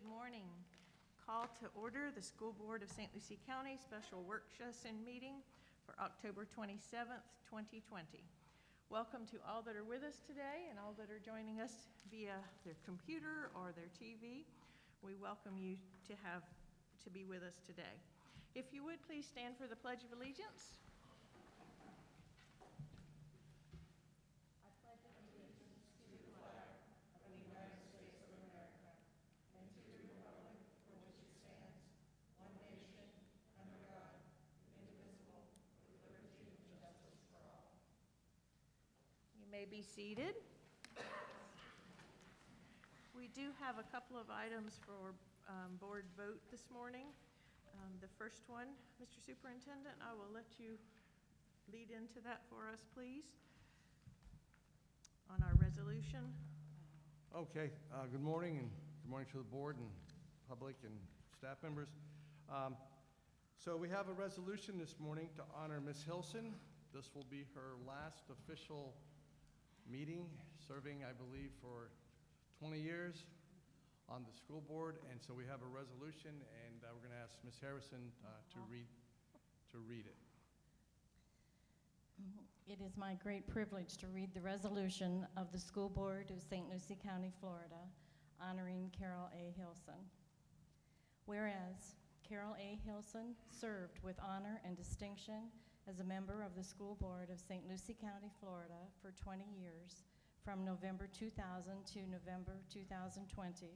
morning. Call to order the School Board of St. Lucie County Special Work Session Meeting for October 27th, 2020. Welcome to all that are with us today and all that are joining us via their computer or their TV. We welcome you to be with us today. If you would, please stand for the Pledge of Allegiance. May be seated. We do have a couple of items for board vote this morning. The first one, Mr. Superintendent, I will let you lead into that for us, please, on our resolution. Okay, good morning, and good morning to the board and public and staff members. So we have a resolution this morning to honor Ms. Hilson. This will be her last official meeting, serving, I believe, for 20 years on the school board, and so we have a resolution, and we're going to ask Ms. Harrison to read it. It is my great privilege to read the resolution of the School Board of St. Lucie County, Florida, honoring Carol A. Hilson. Whereas Carol A. Hilson served with honor and distinction as a member of the School Board of St. Lucie County, Florida for 20 years, from November 2000 to November 2020.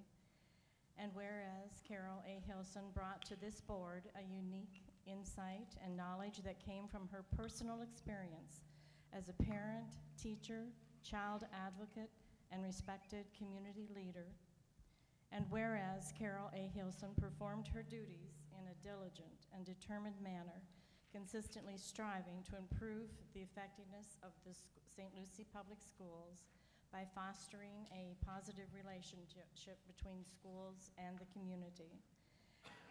And whereas Carol A. Hilson brought to this board a unique insight and knowledge that came from her personal experience as a parent, teacher, child advocate, and respected community leader. And whereas Carol A. Hilson performed her duties in a diligent and determined manner, consistently striving to improve the effectiveness of the St. Lucie Public Schools by fostering a positive relationship between schools and the community.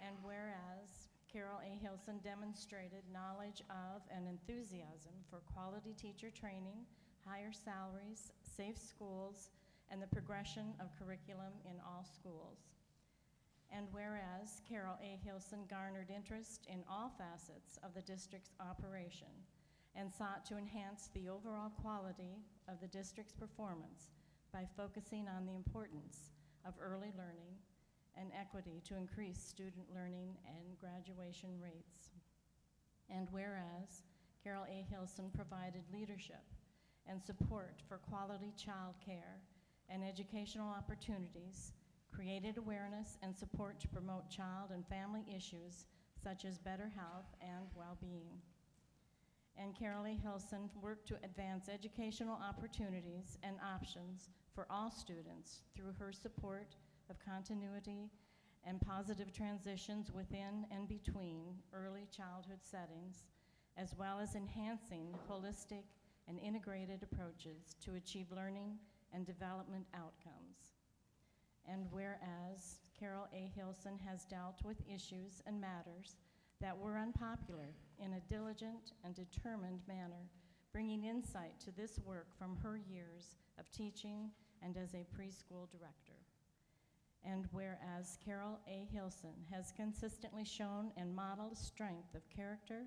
And whereas Carol A. Hilson demonstrated knowledge of and enthusiasm for quality teacher training, higher salaries, safe schools, and the progression of curriculum in all schools. And whereas Carol A. Hilson garnered interest in all facets of the district's operation and sought to enhance the overall quality of the district's performance by focusing on the importance of early learning and equity to increase student learning and graduation rates. And whereas Carol A. Hilson provided leadership and support for quality child care and educational opportunities, created awareness and support to promote child and family issues such as better health and well-being. And Carol A. Hilson worked to advance educational opportunities and options for all students through her support of continuity and positive transitions within and between early childhood settings, as well as enhancing holistic and integrated approaches to achieve learning and development outcomes. And whereas Carol A. Hilson has dealt with issues and matters that were unpopular in a diligent and determined manner, bringing insight to this work from her years of teaching and as a preschool director. And whereas Carol A. Hilson has consistently shown and modeled strength of character,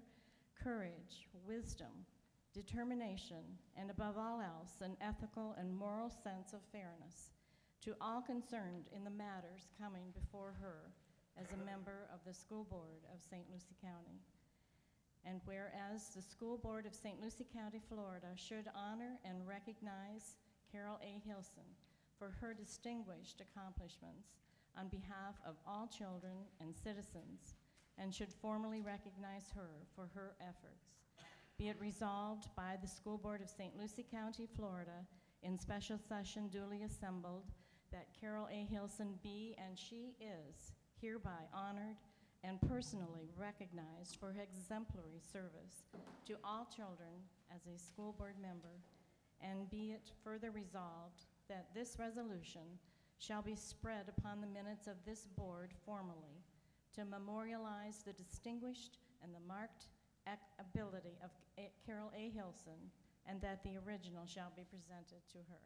courage, wisdom, determination, and above all else, an ethical and moral sense of fairness to all concerned in the matters coming before her as a member of the School Board of St. Lucie County. And whereas the School Board of St. Lucie County, Florida should honor and recognize Carol A. Hilson for her distinguished accomplishments on behalf of all children and citizens, and should formally recognize her for her efforts. Be it resolved by the School Board of St. Lucie County, Florida, in special session duly assembled, that Carol A. Hilson be and she is hereby honored and personally recognized for her exemplary service to all children as a school board member, and be it further resolved that this resolution shall be spread upon the minutes of this board formally to memorialize the distinguished and the marked ability of Carol A. Hilson, and that the original shall be presented to her.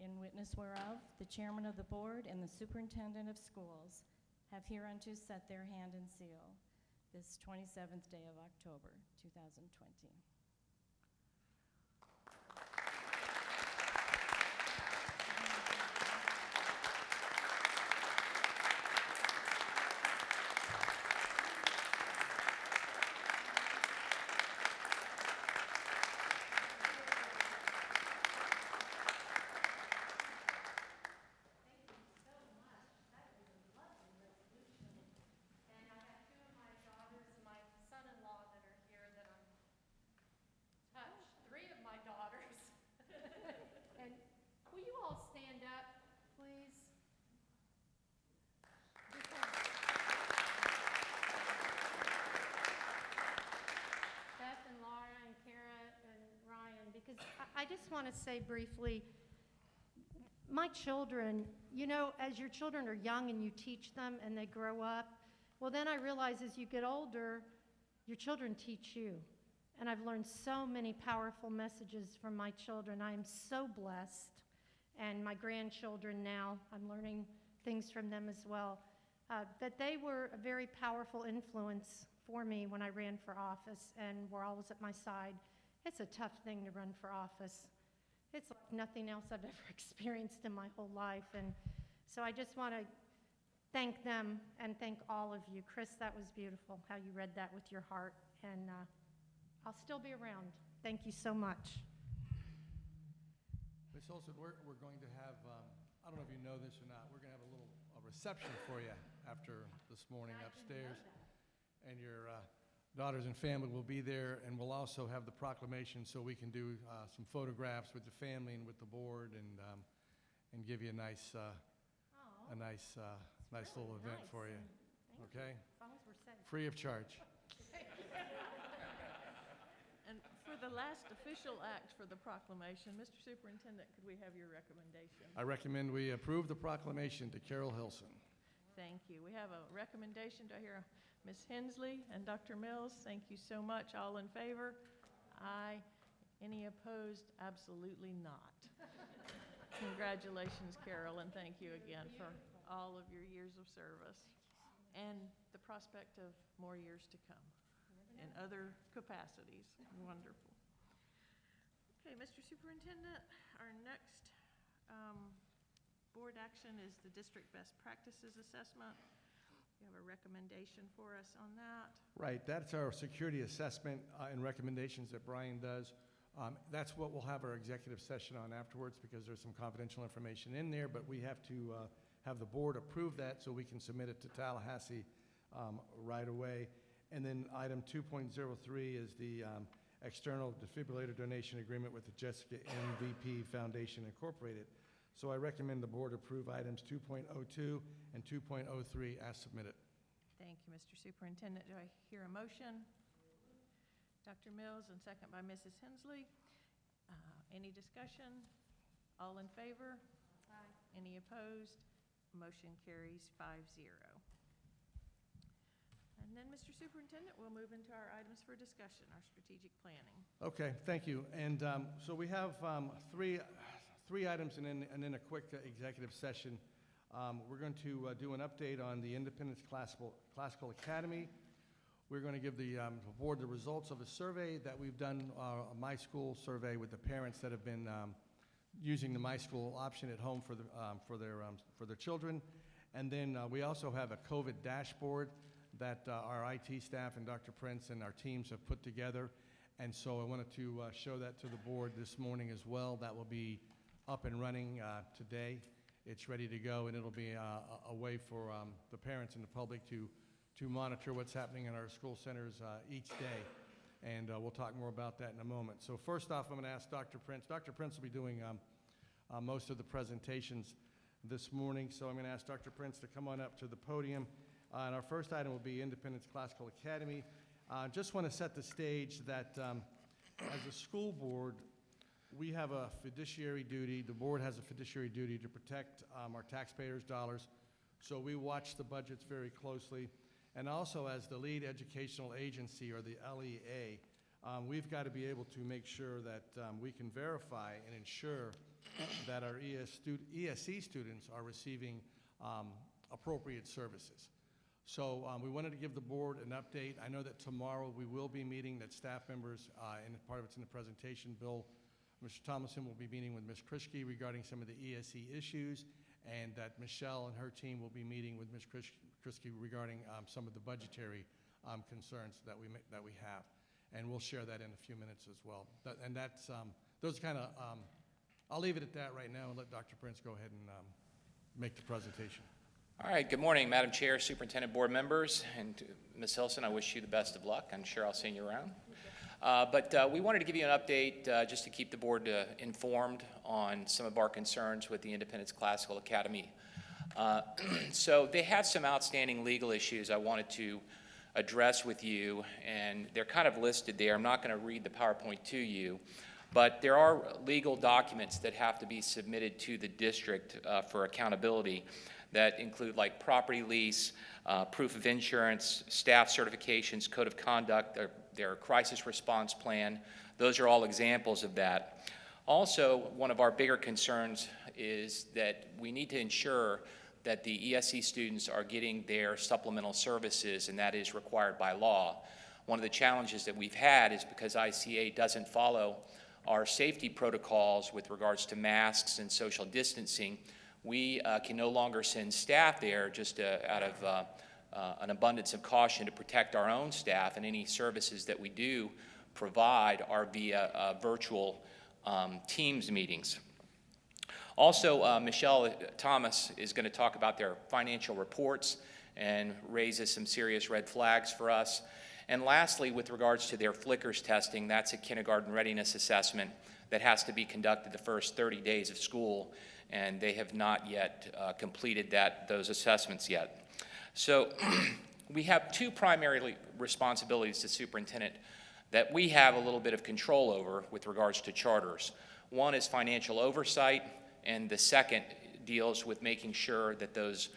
in witness whereof, the chairman of the board and the superintendent of schools have hereunto set their hand and seal this 27th day of October, 2020. I just want to say briefly, my children, you know, as your children are young and you teach them and they grow up, well, then I realize as you get older, your children teach you. And I've learned so many powerful messages from my children. I am so blessed. And my grandchildren now, I'm learning things from them as well. That they were a very powerful influence for me when I ran for office and were always at my side. It's a tough thing to run for office. It's like nothing else I've ever experienced in my whole life. And so I just want to thank them and thank all of you. Chris, that was beautiful, how you read that with your heart. And I'll still be around. Thank you so much. Ms. Olson, we're going to have, I don't know if you know this or not, we're going to have a reception for you after this morning upstairs. And your daughters and family will be there, and we'll also have the proclamation so we can do some photographs with the family and with the board and give you a nice little event for you. Okay? As long as we're safe. Free of charge. And for the last official act for the proclamation, Mr. Superintendent, could we have your recommendation? I recommend we approve the proclamation to Carol Hilson. Thank you. We have a recommendation. Do I hear Ms. Hensley and Dr. Mills? Thank you so much. All in favor? Aye. Any opposed? Absolutely not. Congratulations, Carol, and thank you again for all of your years of service and the prospect of more years to come in other capacities. Wonderful. Okay, Mr. Superintendent, our next board action is the district best practices assessment. You have a recommendation for us on that? Right, that's our security assessment and recommendations that Brian does. That's what we'll have our executive session on afterwards because there's some confidential information in there, but we have to have the board approve that so we can submit it to Tallahassee right away. And then item 2.03 is the external defibrillator donation agreement with the Jessica MVP Foundation Incorporated. So I recommend the board approve items 2.02 and 2.03 as submitted. Thank you, Mr. Superintendent. Do I hear a motion? Dr. Mills, and second by Mrs. Hensley. Any discussion? All in favor? Aye. Any opposed? Motion carries 5-0. And then, Mr. Superintendent, we'll move into our items for discussion, our strategic planning. Okay, thank you. And so we have three items and then a quick executive session. We're going to do an update on the Independence Classical Academy. We're going to give the board the results of a survey that we've done, a My School survey with the parents that have been using the My School option at home for their children. And then we also have a COVID dashboard that our IT staff and Dr. Prince and our teams have put together. And so I wanted to show that to the board this morning as well. That will be up and running today. It's ready to go, and it'll be a way for the parents and the public to monitor what's happening in our school centers each day. And we'll talk more about that in a moment. So first off, I'm going to ask Dr. Prince. Dr. Prince will be doing most of the presentations this morning. So I'm going to ask Dr. Prince to come on up to the podium. And our first item will be Independence Classical Academy. Just want to set the stage that as a school board, we have a fiduciary duty, the board has a fiduciary duty to protect our taxpayers' dollars. So we watch the budgets very closely. And also as the lead educational agency, or the LEA, we've got to be able to make sure that we can verify and ensure that our ESE students are receiving appropriate services. So we wanted to give the board an update. I know that tomorrow we will be meeting, that staff members, and part of it's in the presentation, Mr. Thomason will be meeting with Ms. Krischke regarding some of the ESE issues, and that Michelle and her team will be meeting with Ms. Krischke regarding some of the budgetary concerns that we have. And we'll share that in a few minutes as well. Those kind of, I'll leave it at that right now and let Dr. Prince go ahead and make the presentation. All right, good morning, Madam Chair, Superintendent, board members, and Ms. Hilson, I wish you the best of luck. I'm sure I'll see you around. But we wanted to give you an update just to keep the board informed on some of our concerns with the Independence Classical Academy. So they have some outstanding legal issues I wanted to address with you, and they're kind of listed there. I'm not going to read the PowerPoint to you, but there are legal documents that have to be submitted to the district for accountability that include like property lease, proof of insurance, staff certifications, code of conduct, their crisis response plan. Those are all examples of that. Also, one of our bigger concerns is that we need to ensure that the ESE students are getting their supplemental services, and that is required by law. One of the challenges that we've had is because ICA doesn't follow our safety protocols with regards to masks and social distancing, we can no longer send staff there just out of an abundance of caution to protect our own staff, and any services that we do provide are via virtual Teams meetings. Also, Michelle Thomas is going to talk about their financial reports and raises some serious red flags for us. And lastly, with regards to their Flickers testing, that's a kindergarten readiness assessment that has to be conducted the first 30 days of school, and they have not yet completed those assessments yet. So we have two primary responsibilities as superintendent that we have a little bit of control over with regards to charters. One is financial oversight, and the second deals with making sure that those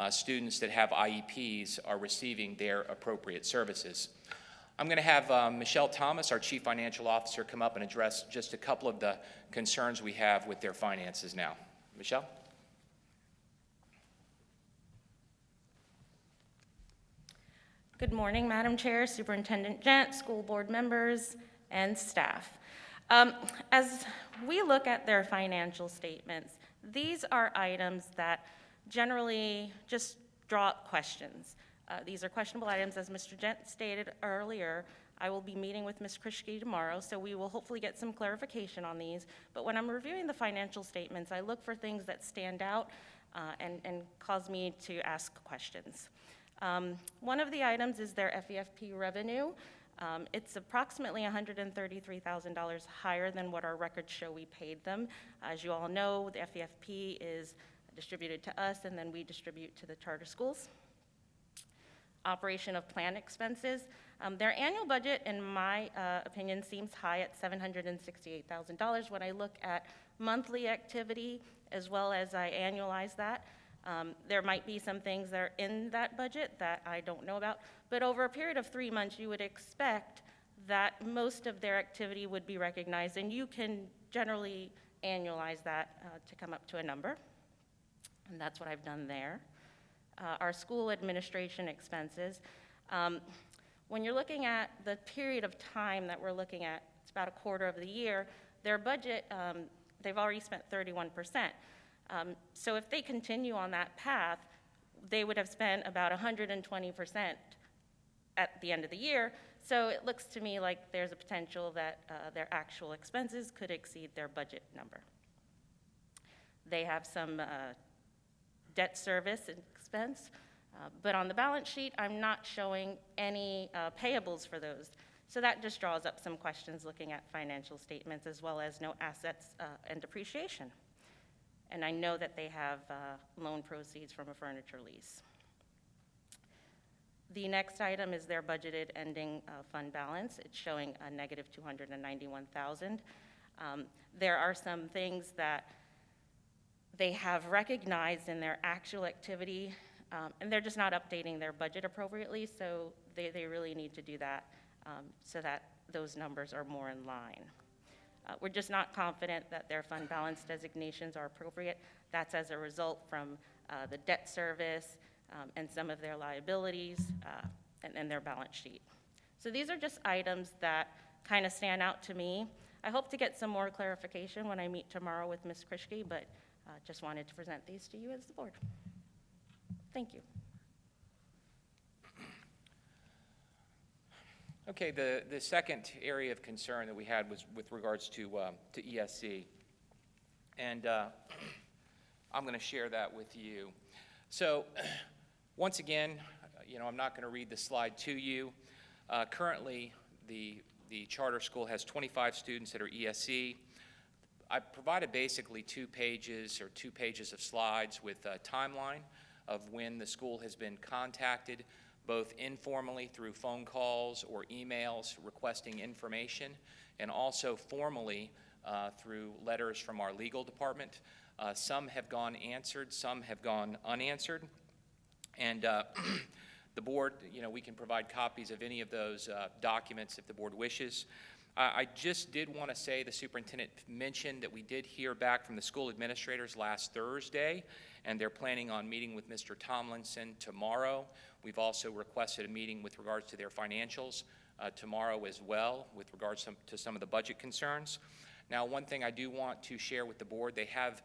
students that have IEPs are receiving their appropriate services. I'm going to have Michelle Thomas, our Chief Financial Officer, come up and address just a couple of the concerns we have with their finances now. Michelle? Good morning, Madam Chair, Superintendent Gent, school board members, and staff. As we look at their financial statements, these are items that generally just draw up questions. These are questionable items, as Mr. Gent stated earlier. I will be meeting with Ms. Krischke tomorrow, so we will hopefully get some clarification on these. But when I'm reviewing the financial statements, I look for things that stand out and cause me to ask questions. One of the items is their FEFP revenue. It's approximately $133,000 higher than what our records show we paid them. As you all know, the FEFP is distributed to us, and then we distribute to the charter schools. Operation of plan expenses. Their annual budget, in my opinion, seems high at $768,000. When I look at monthly activity, as well as I annualize that, there might be some things that are in that budget that I don't know about, but over a period of 3 months, you would expect that most of their activity would be recognized, and you can generally annualize that to come up to a number, and that's what I've done there. Our school administration expenses. When you're looking at the period of time that we're looking at, it's about a quarter of the year, their budget, they've already spent 31%. So if they continue on that path, they would have spent about 120% at the end of the year. So it looks to me like there's a potential that their actual expenses could exceed their budget number. They have some debt service expense, but on the balance sheet, I'm not showing any payables for those. So that just draws up some questions looking at financial statements, as well as no assets and depreciation. And I know that they have loan proceeds from a furniture lease. The next item is their budgeted ending fund balance. It's showing a negative $291,000. There are some things that they have recognized in their actual activity, and they're just not updating their budget appropriately, so they really need to do that so that those numbers are more in line. We're just not confident that their fund balance designations are appropriate. That's as a result from the debt service and some of their liabilities and their balance sheet. So these are just items that kind of stand out to me. I hope to get some more clarification when I meet tomorrow with Ms. Krischke, but just wanted to present these to you as the board. Thank you. Okay, the second area of concern that we had was with regards to ESC. And I'm going to share that with you. So once again, I'm not going to read the slide to you. Currently, the charter school has 25 students that are ESC. I provided basically 2 pages of slides with a timeline of when the school has been contacted, both informally through phone calls or emails requesting information, and also formally through letters from our legal department. Some have gone answered, some have gone unanswered. And the board, we can provide copies of any of those documents if the board wishes. I just did want to say the superintendent mentioned that we did hear back from the school administrators last Thursday, and they're planning on meeting with Mr. Tomlinson tomorrow. We've also requested a meeting with regards to their financials tomorrow as well, with regards to some of the budget concerns. Now, one thing I do want to share with the board, they have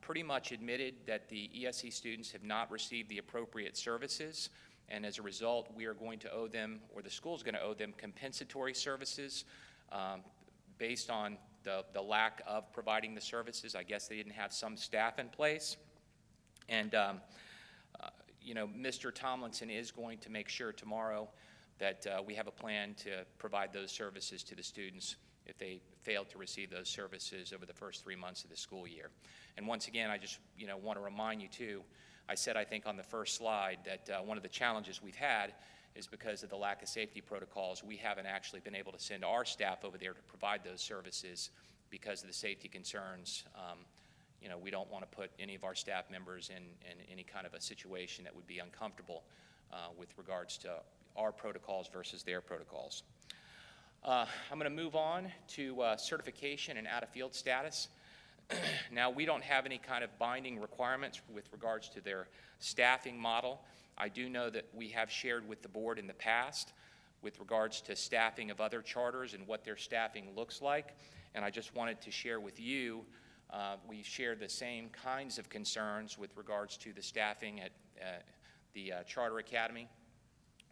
pretty much admitted that the ESC students have not received the appropriate services, and as a result, we are going to owe them, or the school's going to owe them, compensatory services based on the lack of providing the services. I guess they didn't have some staff in place. And, Mr. Tomlinson is going to make sure tomorrow that we have a plan to provide those services to the students if they failed to receive those services over the first 3 months of the school year. And once again, I just want to remind you too, I said I think on the first slide that one of the challenges we've had is because of the lack of safety protocols, we haven't actually been able to send our staff over there to provide those services because of the safety concerns. We don't want to put any of our staff members in any kind of a situation that would be uncomfortable with regards to our protocols versus their protocols. I'm going to move on to certification and out-of-field status. Now, we don't have any kind of binding requirements with regards to their staffing model. I do know that we have shared with the board in the past with regards to staffing of other charters and what their staffing looks like, and I just wanted to share with you, we share the same kinds of concerns with regards to the staffing at the Charter Academy.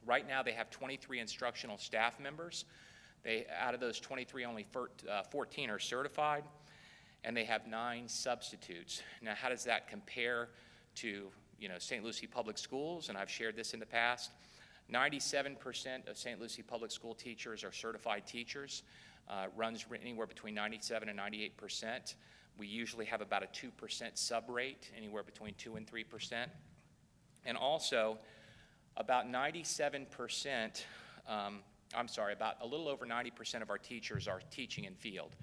Right now, they have 23 instructional staff members. Out of those 23, only 14 are certified, and they have 9 substitutes. Now, how does that compare to, St. Lucie Public Schools? And I've shared this in the past. 97% of St. Lucie Public School teachers are certified teachers. Runs anywhere between 97 and 98%. We usually have about a 2% sub rate, anywhere between 2 and 3%. And also, about 97%, about a little over 90% of our teachers are teaching in field.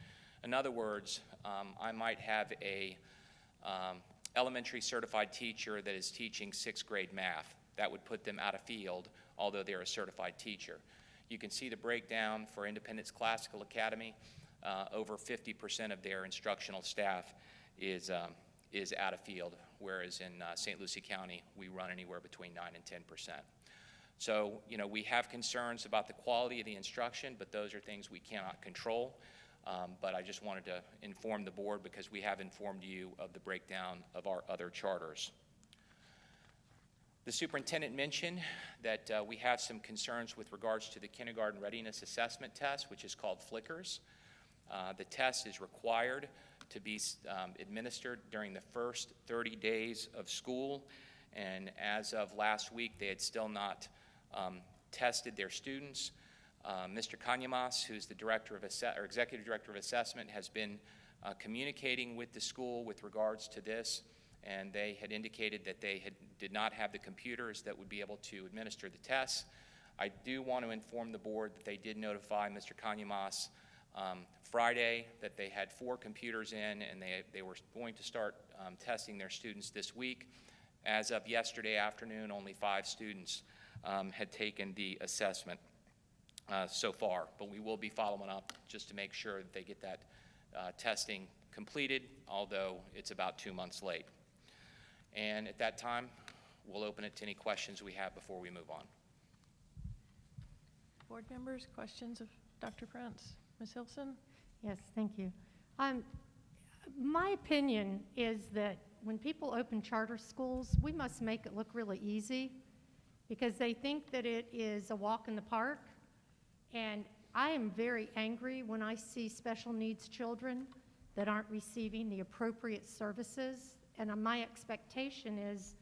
In other words, I might have a elementary certified teacher that is teaching 6th grade math. That would put them out of field, although they're a certified teacher. You can see the breakdown for Independence Classical Academy. Over 50% of their instructional staff is out of field, whereas in St. Lucie County, we run anywhere between 9 and 10%. So, we have concerns about the quality of the instruction, but those are things we cannot control. But I just wanted to inform the board because we have informed you of the breakdown of our other charters. The superintendent mentioned that we have some concerns with regards to the kindergarten readiness assessment test, which is called Flickers. The test is required to be administered during the first 30 days of school, and as of last week, they had still not tested their students. Mr. Kanyamas, who's the executive director of assessment, has been communicating with the school with regards to this, and they had indicated that they did not have the computers that would be able to administer the tests. I do want to inform the board that they did notify Mr. Kanyamas Friday that they had 4 computers in, and they were going to start testing their students this week. As of yesterday afternoon, only 5 students had taken the assessment. so far, but we will be following up just to make sure that they get that testing completed, although it's about 2 months late. And at that time, we'll open it to any questions we have before we move on. Board members, questions of Dr. Prince? Ms. Hilson? Yes, thank you. My opinion is that when people open charter schools, we must make it look really easy because they think that it is a walk in the park. And I am very angry when I see special needs children that aren't receiving the appropriate services. And my expectation is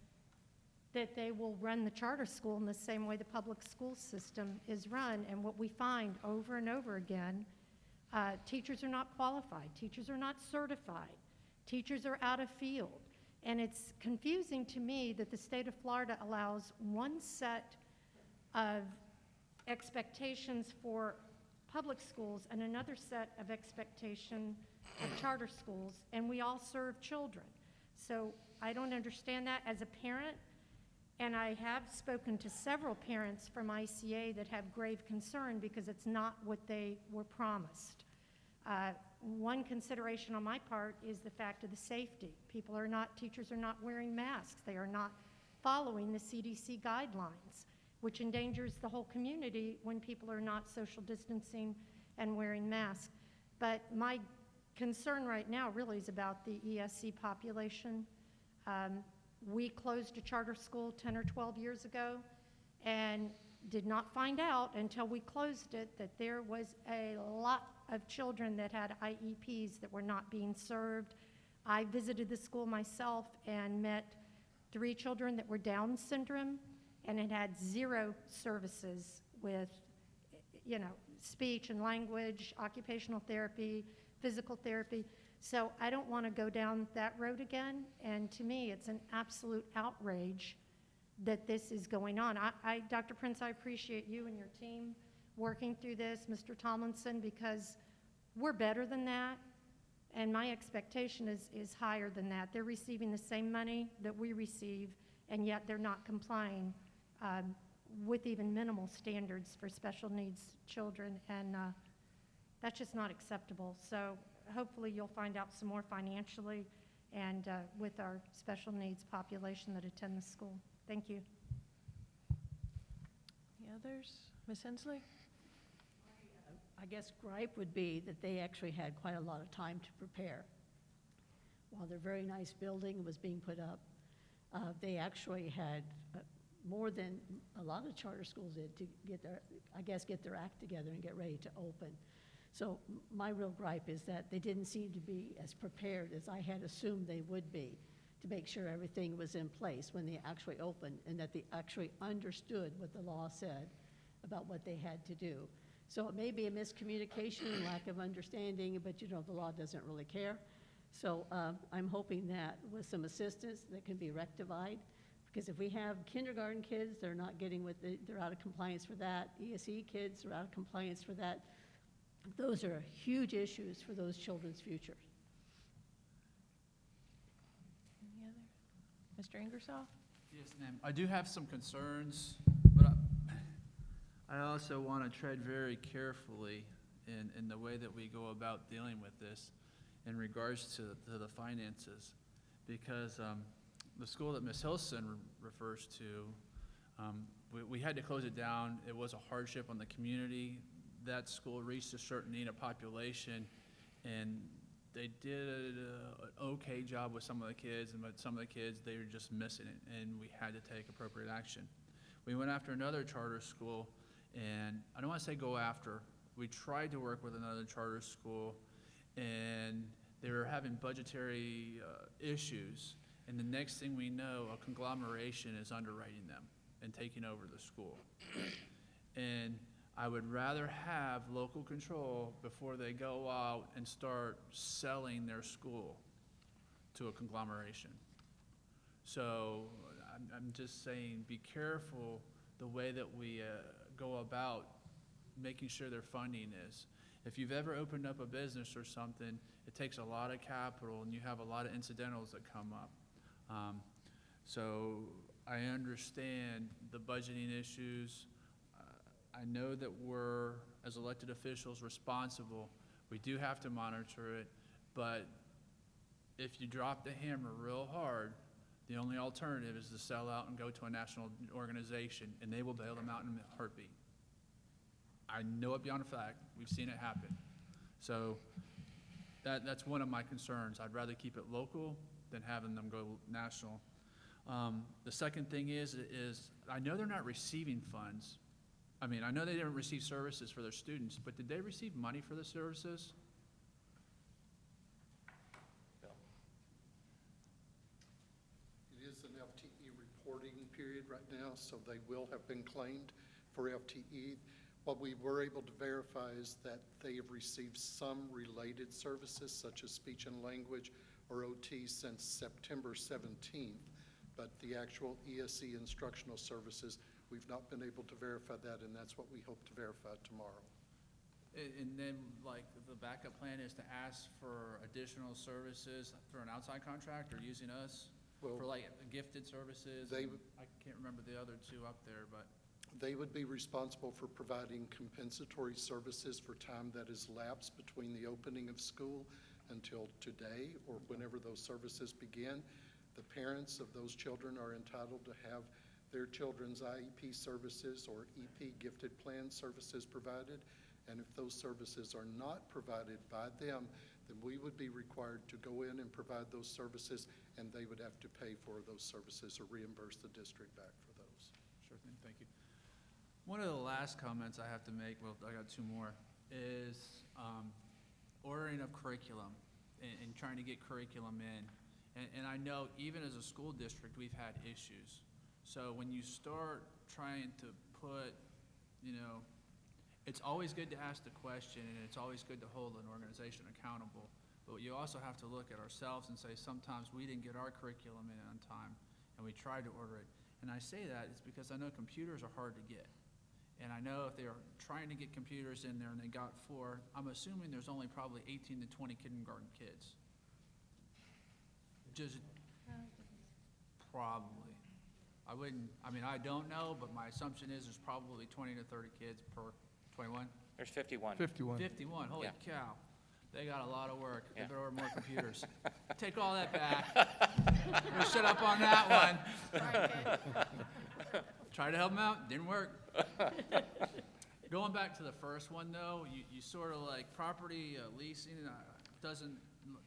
that they will run the charter school in the same way the public school system is run. And what we find over and over again, teachers are not qualified, teachers are not certified, teachers are out of field. And it's confusing to me that the state of Florida allows one set of expectations for public schools and another set of expectation of charter schools, and we all serve children. So I don't understand that as a parent, and I have spoken to several parents from ICA that have grave concern because it's not what they were promised. One consideration on my part is the fact of the safety. Teachers are not wearing masks. They are not following the CDC guidelines, which endangers the whole community when people are not social distancing and wearing masks. But my concern right now really is about the ESC population. We closed a charter school 10 or 12 years ago and did not find out until we closed it that there was a lot of children that had IEPs that were not being served. I visited the school myself and met 3 children that were Down syndrome, and it had 0 services with, speech and language, occupational therapy, physical therapy. So I don't want to go down that road again, and to me, it's an absolute outrage that this is going on. Dr. Prince, I appreciate you and your team working through this, Mr. Tomlinson, because we're better than that, and my expectation is higher than that. They're receiving the same money that we receive, and yet they're not complying with even minimal standards for special needs children, and that's just not acceptable. So hopefully you'll find out some more financially and with our special needs population that attend the school. Thank you. Any others? Ms. Hensley? I guess gripe would be that they actually had quite a lot of time to prepare. While their very nice building was being put up, they actually had more than a lot of charter schools did to get their act together and get ready to open. So my real gripe is that they didn't seem to be as prepared as I had assumed they would be to make sure everything was in place when they actually opened, and that they actually understood what the law said about what they had to do. So it may be a miscommunication and lack of understanding, but the law doesn't really care. So I'm hoping that with some assistance that can be rectified, because if we have kindergarten kids, they're not getting they're out of compliance for that. ESE kids are out of compliance for that. Those are huge issues for those children's future. Any other? Mr. Ingersoll? Yes, ma'am. I do have some concerns, but I also want to tread very carefully in the way that we go about dealing with this in regards to the finances, because the school that Ms. Hilson refers to, we had to close it down. It was a hardship on the community. That school reached a certain need of population, and they did an okay job with some of the kids, but some of the kids, they were just missing it, and we had to take appropriate action. We went after another charter school, and I don't want to say go after. We tried to work with another charter school, and they were having budgetary issues, and the next thing we know, a conglomeration is underwriting them and taking over the school. And I would rather have local control before they go out and start selling their school to a conglomeration. So I'm just saying, be careful the way that we go about making sure their funding is. If you've ever opened up a business or something, it takes a lot of capital and you have a lot of incidentals that come up. So I understand the budgeting issues. I know that we're, as elected officials, responsible. We do have to monitor it, but if you drop the hammer real hard, the only alternative is to sell out and go to a national organization, and they will bail them out in a heartbeat. I know it beyond a fact. We've seen it happen. So that's one of my concerns. I'd rather keep it local than having them go national. The second thing is I know they're not receiving funds. I mean, I know they didn't receive services for their students, but did they receive money for the services? Bill? It is an FTE reporting period right now, so they will have been claimed for FTE. What we were able to verify is that they have received some related services, such as speech and language or OT, since September 17th, but the actual ESE instructional services, we've not been able to verify that, and that's what we hope to verify tomorrow. And then, like, the backup plan is to ask for additional services through an outside contract or using us Well, for like gifted services? they and would- I can't remember the other two up there, but. They would be responsible for providing compensatory services for time that is lapsed between the opening of school until today or whenever those services begin. The parents of those children are entitled to have their children's IEP services or EP gifted plan services provided. And if those services are not provided by them, then we would be required to go in and provide those services, and they would have to pay for those services or reimburse the district back for those. Sure thing, thank you. One of the last comments I have to make, well, I got two more, is ordering of curriculum and trying to get curriculum in. And I know even as a school district, we've had issues. So when you start trying to put, you know, it's always good to ask the question, and it's always good to hold an organization accountable. But you also have to look at ourselves and say, sometimes we didn't get our curriculum in on time, and we tried to order it. And I say that it's because I know computers are hard to get. And I know if they're trying to get computers in there and they got 4, I'm assuming there's only probably 18 to 20 kindergarten kids. Just probably. I don't know, but my assumption is there's probably 20 to 30 kids per 21. There's 51. 51. 51, holy Yeah. cow. They got a lot of work. They Yeah. better order more computers. Take all that back. We'll shut up on that one. Tried to help them out, didn't work. Going back to the first one, though, you sort of like property leasing doesn't,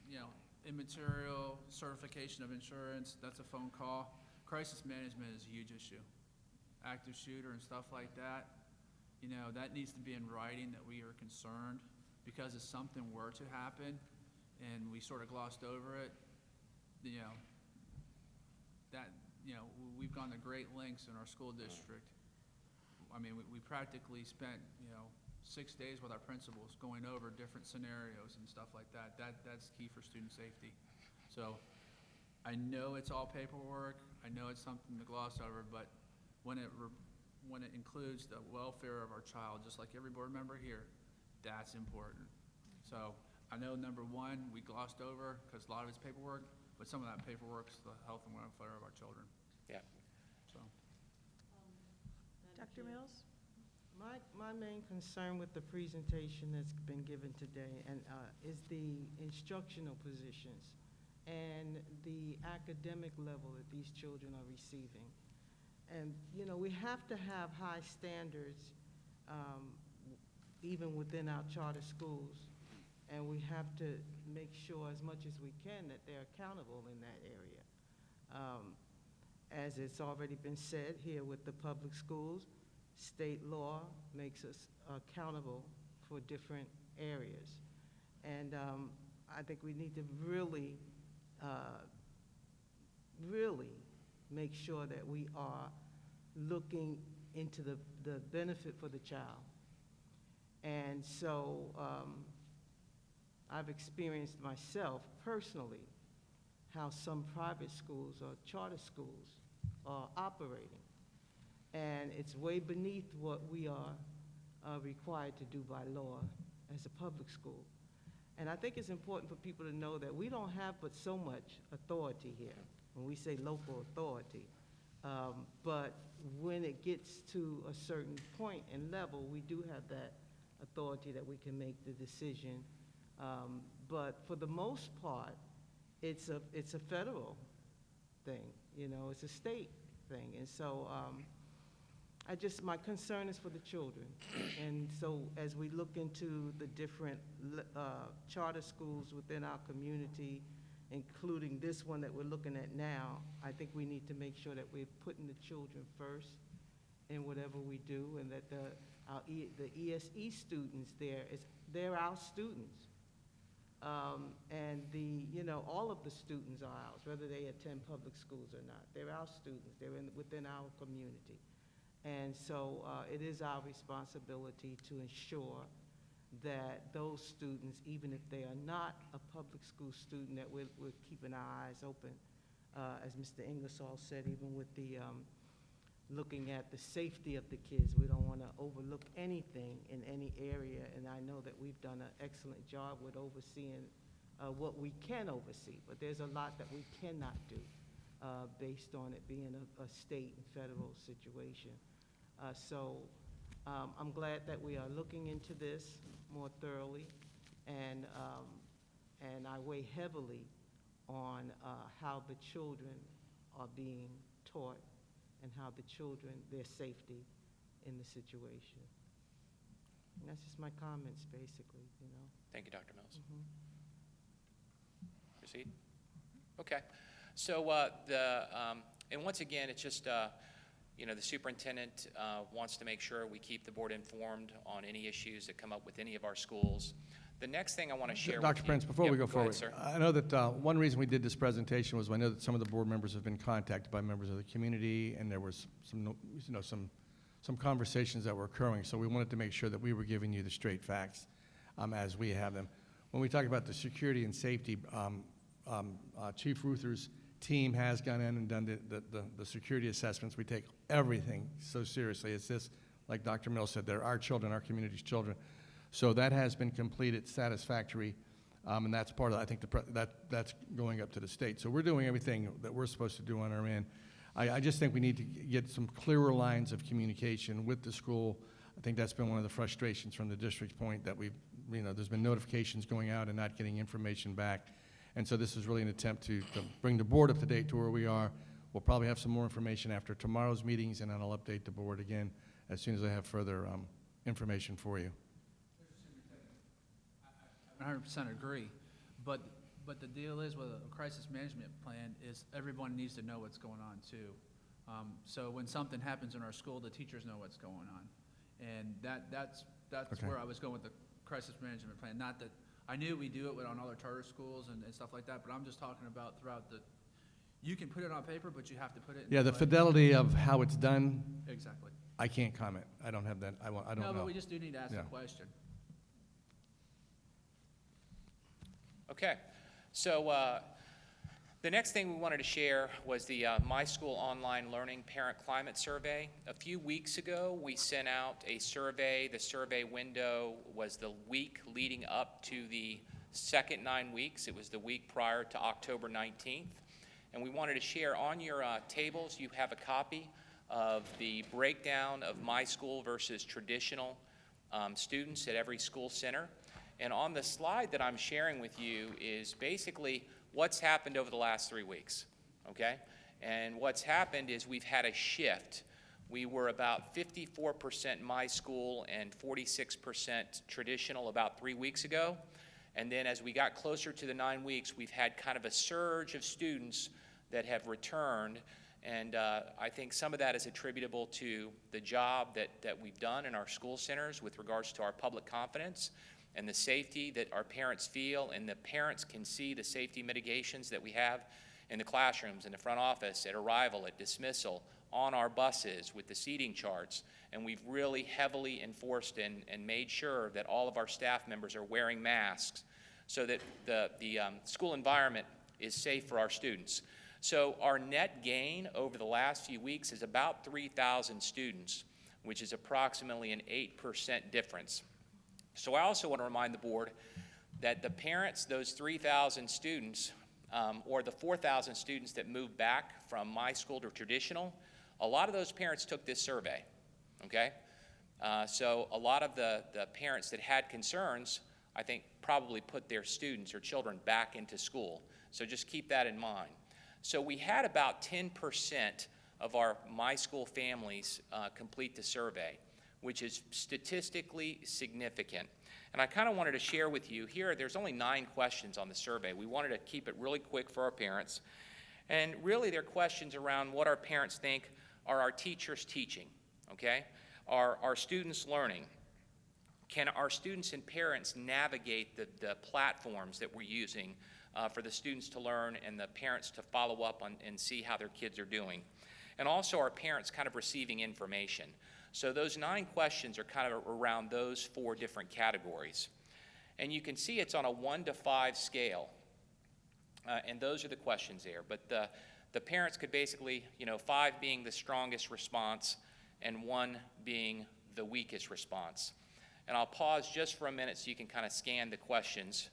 you know, immaterial certification of insurance, that's a phone call. Crisis management is a huge issue. Active shooter and stuff like that, you know, that needs to be in writing that we are concerned, because if something were to happen and we sort of glossed over it, you know, that, you know, we've gone to great lengths in our school district. I mean, we practically spent, you know, 6 days with our principals going over different scenarios and stuff like that. That's key for student safety. So I know it's all paperwork. I know it's something to gloss over, but when it includes the welfare of our child, just like every board member here, that's important. So I know number one, we glossed over because a lot of it's paperwork, but some of that paperwork's the health and welfare of our children. Yeah. So. Dr. Mills? My main concern with the presentation that's been given today is the instructional positions and the academic level that these children are receiving. And, you know, we have to have high standards even within our charter schools, and we have to make sure as much as we can that they're accountable in that area. As it's already been said here with the public schools, state law makes us accountable for different areas. And I think we need to really make sure that we are looking into the benefit for the child. And so I've experienced myself personally how some private schools or charter schools are operating. And it's way beneath what we are required to do by law as a public school. And I think it's important for people to know that we don't have but so much authority here when we say local authority. But when it gets to a certain point and level, we do have that authority that we can make the decision. But for the most part, it's a federal thing, you know, it's a state thing. And so my concern is for the children. And so as we look into the different charter schools within our community, including this one that we're looking at now, I think we need to make sure that we're putting the children first in whatever we do, and that the ESE students they're our students. And all of the students are ours, whether they attend public schools or not. They're our students, they're within our community. And so it is our responsibility to ensure that those students, even if they are not a public school student, that we're keeping our eyes open. As Mr. Ingersoll said, even with the looking at the safety of the kids, we don't want to overlook anything in any area. And I know that we've done an excellent job with overseeing what we can oversee, but there's a lot that we cannot do based on it being a state and federal situation. So I'm glad that we are looking into this more thoroughly, and I weigh heavily on how the children are being taught and how the children, their safety in the situation. And that's just my comments, basically, you know. Thank you, Dr. Mills. Proceed. Okay. So and once again, it's just, the superintendent wants to make sure we keep the board informed on any issues that come up with any of our schools. The next thing I want to share Dr. with you. Prince, before we go forward, ahead, sir. I know that one reason we did this presentation was I know that some of the board members have been contacted by members of the community, and there was some conversations that were occurring. So we wanted to make sure that we were giving you the straight facts as we have them. When we talk about the security and safety, Chief Ruther's team has gone in and done the security assessments. We take everything so seriously. It's this, like Dr. Mills said, they're our children, our community's children. So that has been completed satisfactory, and that's part of, I think, that's going up to the state. So we're doing everything that we're supposed to do on our end. I just think we need to get some clearer lines of communication with the school. I think that's been one of the frustrations from the district's point, that there's been notifications going out and not getting information back. And so this is really an attempt to bring the board up to date to where we are. We'll probably have some more information after tomorrow's meetings, and then I'll update the board again as soon as I have further information for you. 100% agree, but the deal is with a crisis management plan is everyone needs to know what's going on too. So when something happens in our school, the teachers know what's going on, and that's Okay. where I was going with the crisis management plan. Not that I knew we do it on other charter schools and stuff like that, but I'm just talking about throughout the. You can put it on paper, but you have to put it. Yeah, the fidelity of how it's done, Exactly. I can't comment. I don't have that. I don't know. No, but we just do need to ask Yeah. a question. Okay, so the next thing we wanted to share was the My School Online Learning Parent Climate Survey. A few weeks ago, we sent out a survey. The survey window was the week leading up to the second 9 weeks. It was the week prior to October 19th. And we wanted to share on your tables, you have a copy of the breakdown of My School versus traditional students at every school center. And on the slide that I'm sharing with you is basically what's happened over the last 3 weeks, okay? And what's happened is we've had a shift. We were about 54% My School and 46% traditional about 3 weeks ago. And then as we got closer to the 9 weeks, we've had kind of a surge of students that have returned. And I think some of that is attributable to the job that we've done in our school centers with regards to our public confidence and the safety that our parents feel, and the parents can see the safety mitigations that we have in the classrooms, in the front office, at arrival, at dismissal, on our buses with the seating charts. And we've really heavily enforced and made sure that all of our staff members are wearing masks so that the school environment is safe for our students. So our net gain over the last few weeks is about 3,000 students, which is approximately an 8% difference. So I also want to remind the board that the parents, those 3,000 students, or the 4,000 students that moved back from My School to traditional, A lot of those parents took this survey, okay? So a lot of the parents that had concerns, I think, probably put their students or children back into school. So just keep that in mind. So we had about 10% of our My School families complete the survey, which is statistically significant. And I kind of wanted to share with you here, there's only 9 questions on the survey. We wanted to keep it really quick for our parents. And really they're questions around what our parents think are our teachers teaching, okay? Are our students learning? Can our students and parents navigate the platforms that we're using for the students to learn and the parents to follow up on and see how their kids are doing? And also are parents kind of receiving information? So those 9 questions are kind of around those 4 different categories. And you can see it's on a 1 to 5 scale. And those are the questions there. But the parents could basically, 5 being the strongest response and 1 being the weakest response. And I'll pause just for a minute so you can kind of scan the questions.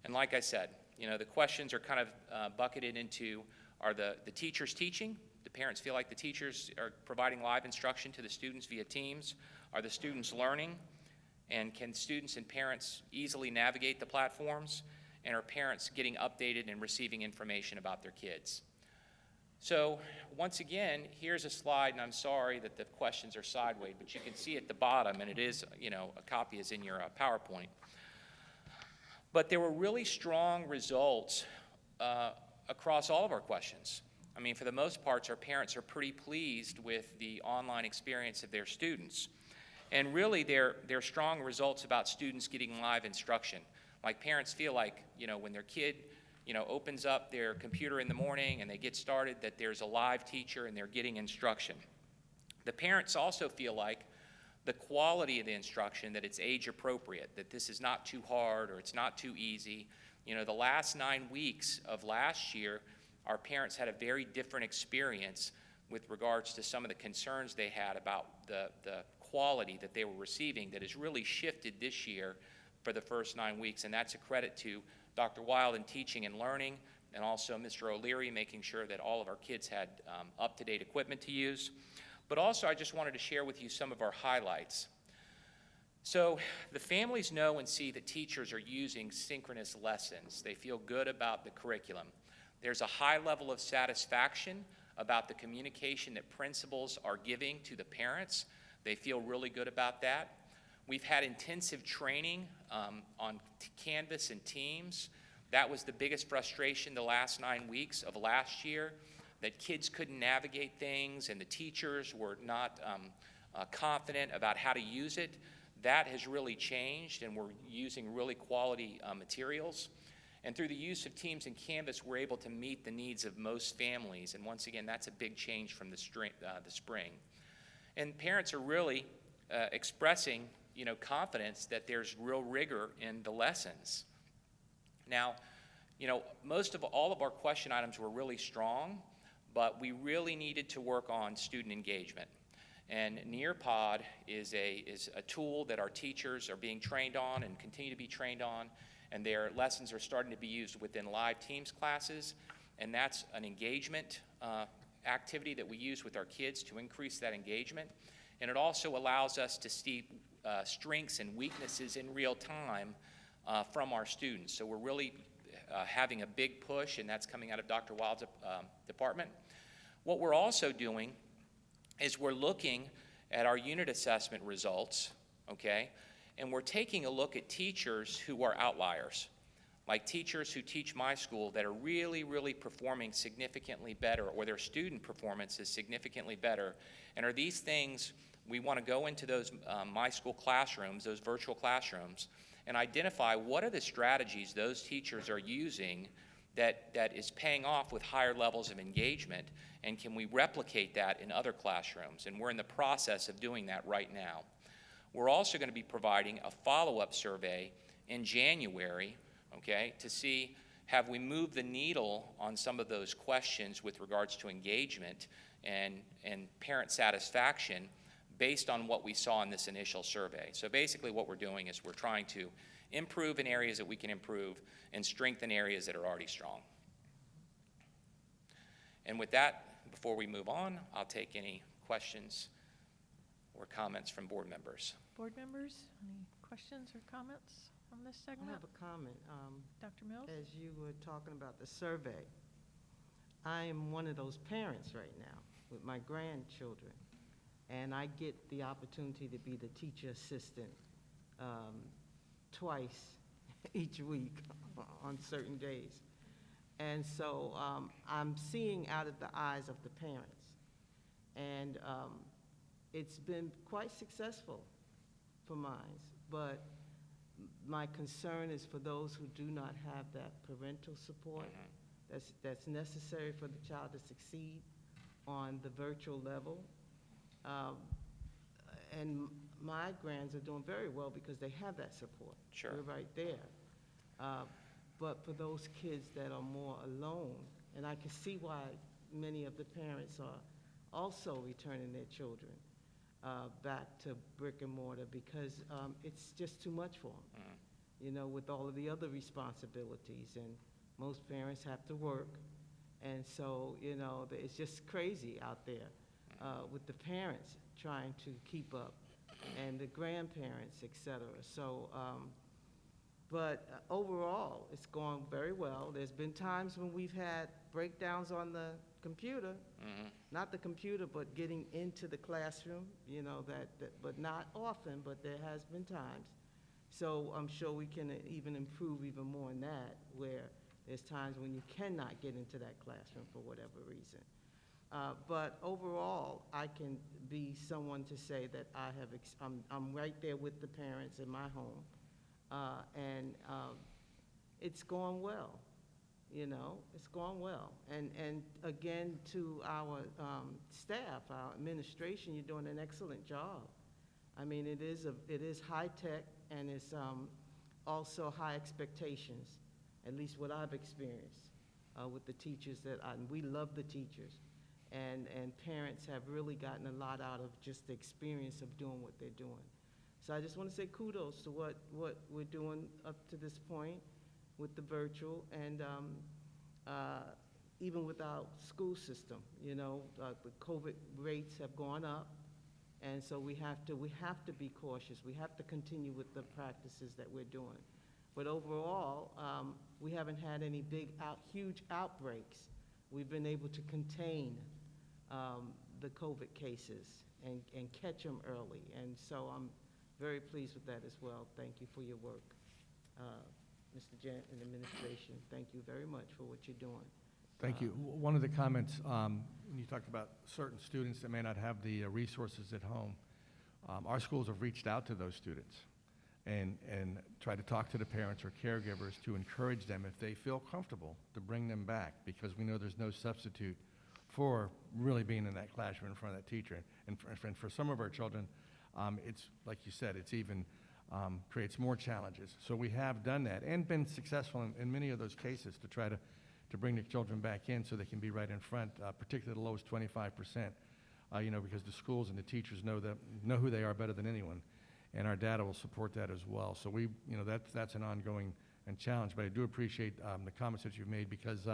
And like I said, the questions are kind of bucketed into, are the teachers teaching? Do parents feel like the teachers are providing live instruction to the students via Teams? Are the students learning? And can students and parents easily navigate the platforms? And are parents getting updated and receiving information about their kids? So once again, here's a slide, and I'm sorry that the questions are sideways, but you can see at the bottom, and it is, a copy is in your PowerPoint. But there were really strong results across all of our questions. I mean, for the most part, our parents are pretty pleased with the online experience of their students. And really, they're strong results about students getting live instruction. Like parents feel like, when their kid, opens up their computer in the morning and they get started, that there's a live teacher and they're getting instruction. The parents also feel like the quality of the instruction, that it's age appropriate, that this is not too hard or it's not too easy. The last 9 weeks of last year, our parents had a very different experience with regards to some of the concerns they had about the quality that they were receiving that has really shifted this year for the first 9 weeks, and that's a credit to Dr. Wild in teaching and learning, and also Mr. O'Leary making sure that all of our kids had up-to-date equipment to use. But also, I just wanted to share with you some of our highlights. So the families know and see that teachers are using synchronous lessons. They feel good about the curriculum. There's a high level of satisfaction about the communication that principals are giving to the parents. They feel really good about that. We've had intensive training on Canvas and Teams. That was the biggest frustration the last 9 weeks of last year, that kids couldn't navigate things and the teachers were not confident about how to use it. That has really changed, and we're using really quality materials. And through the use of Teams and Canvas, we're able to meet the needs of most families. And once again, that's a big change from the spring. And parents are really expressing, confidence that there's real rigor in the lessons. Now, most of all of our question items were really strong, but we really needed to work on student engagement. And Nearpod is a tool that our teachers are being trained on and continue to be trained on, and their lessons are starting to be used within live Teams classes, and that's an engagement activity that we use with our kids to increase that engagement. And it also allows us to see strengths and weaknesses in real time from our students. So we're really having a big push, and that's coming out of Dr. Wild's department. What we're also doing is we're looking at our unit assessment results, okay? And we're taking a look at teachers who are outliers, like teachers who teach my school that are really, really performing significantly better, or their student performance is significantly better. And are these things, we want to go into those my school classrooms, those virtual classrooms, and identify what are the strategies those teachers are using that is paying off with higher levels of engagement, and can we replicate that in other classrooms? And we're in the process of doing that right now. We're also going to be providing a follow-up survey in January, okay, to see have we moved the needle on some of those questions with regards to engagement and parent satisfaction based on what we saw in this initial survey. So basically what we're doing is we're trying to improve in areas that we can improve and strengthen areas that are already strong. And with that, before we move on, I'll take any questions or comments from board members. Board members, any questions or comments on this I segment? have a comment. Dr. Mills? As you were talking about the survey, I am one of those parents right now with my grandchildren, and I get the opportunity to be the teacher assistant twice each week on certain days. And so I'm seeing out of the eyes of the parents. And it's been quite successful for mine, but my concern is for those who do not have that parental support that's necessary for the child to succeed on the virtual level. And my grands are doing very well because they have that support. Sure. We're right there. But for those kids that are more alone, and I can see why many of the parents are also returning their children back to brick and mortar, because it's just too much for them, you know, with all of the other responsibilities, and most parents have to work. And so, you know, it's just crazy out there with the parents trying to keep up, and the grandparents, et cetera. So, but overall, it's going very well. There's been times when we've had breakdowns on the computer, not the computer, but getting into the classroom, you know, but not often, but there has been times. So I'm sure we can even improve even more in that, where there's times when you cannot get into that classroom for whatever reason. But overall, I can be someone to say that I'm right there with the parents in my home, and it's going well. You know, it's going well. And again, to our staff, our administration, you're doing an excellent job. I mean, it is high tech, and it's also high expectations, at least what I've experienced with the teachers we love the teachers. And parents have really gotten a lot out of just the experience of doing what they're doing. So I just want to say kudos to what we're doing up to this point with the virtual, and even with our school system, you know, the COVID rates have gone up, and so we have to be cautious. We have to continue with the practices that we're doing. But overall, we haven't had any huge outbreaks. We've been able to contain the COVID cases and catch them early, and so I'm very pleased with that as well. Thank you for your work. Mr. Gent and administration, thank you very much for what you're doing. Thank you. One of the comments, when you talked about certain students that may not have the resources at home, our schools have reached out to those students and tried to talk to the parents or caregivers to encourage them, if they feel comfortable, to bring them back, because we know there's no substitute for really being in that classroom in front of that teacher. And for some of our children, it's, like you said, it's even creates more challenges. So we have done that and been successful in many of those cases to try to bring the children back in so they can be right in front, particularly the lowest 25%, you know, because the schools and the teachers know who they are better than anyone, and our data will support that as well. So we, you know, that's an ongoing and challenge, but I do appreciate the comments that you've made, because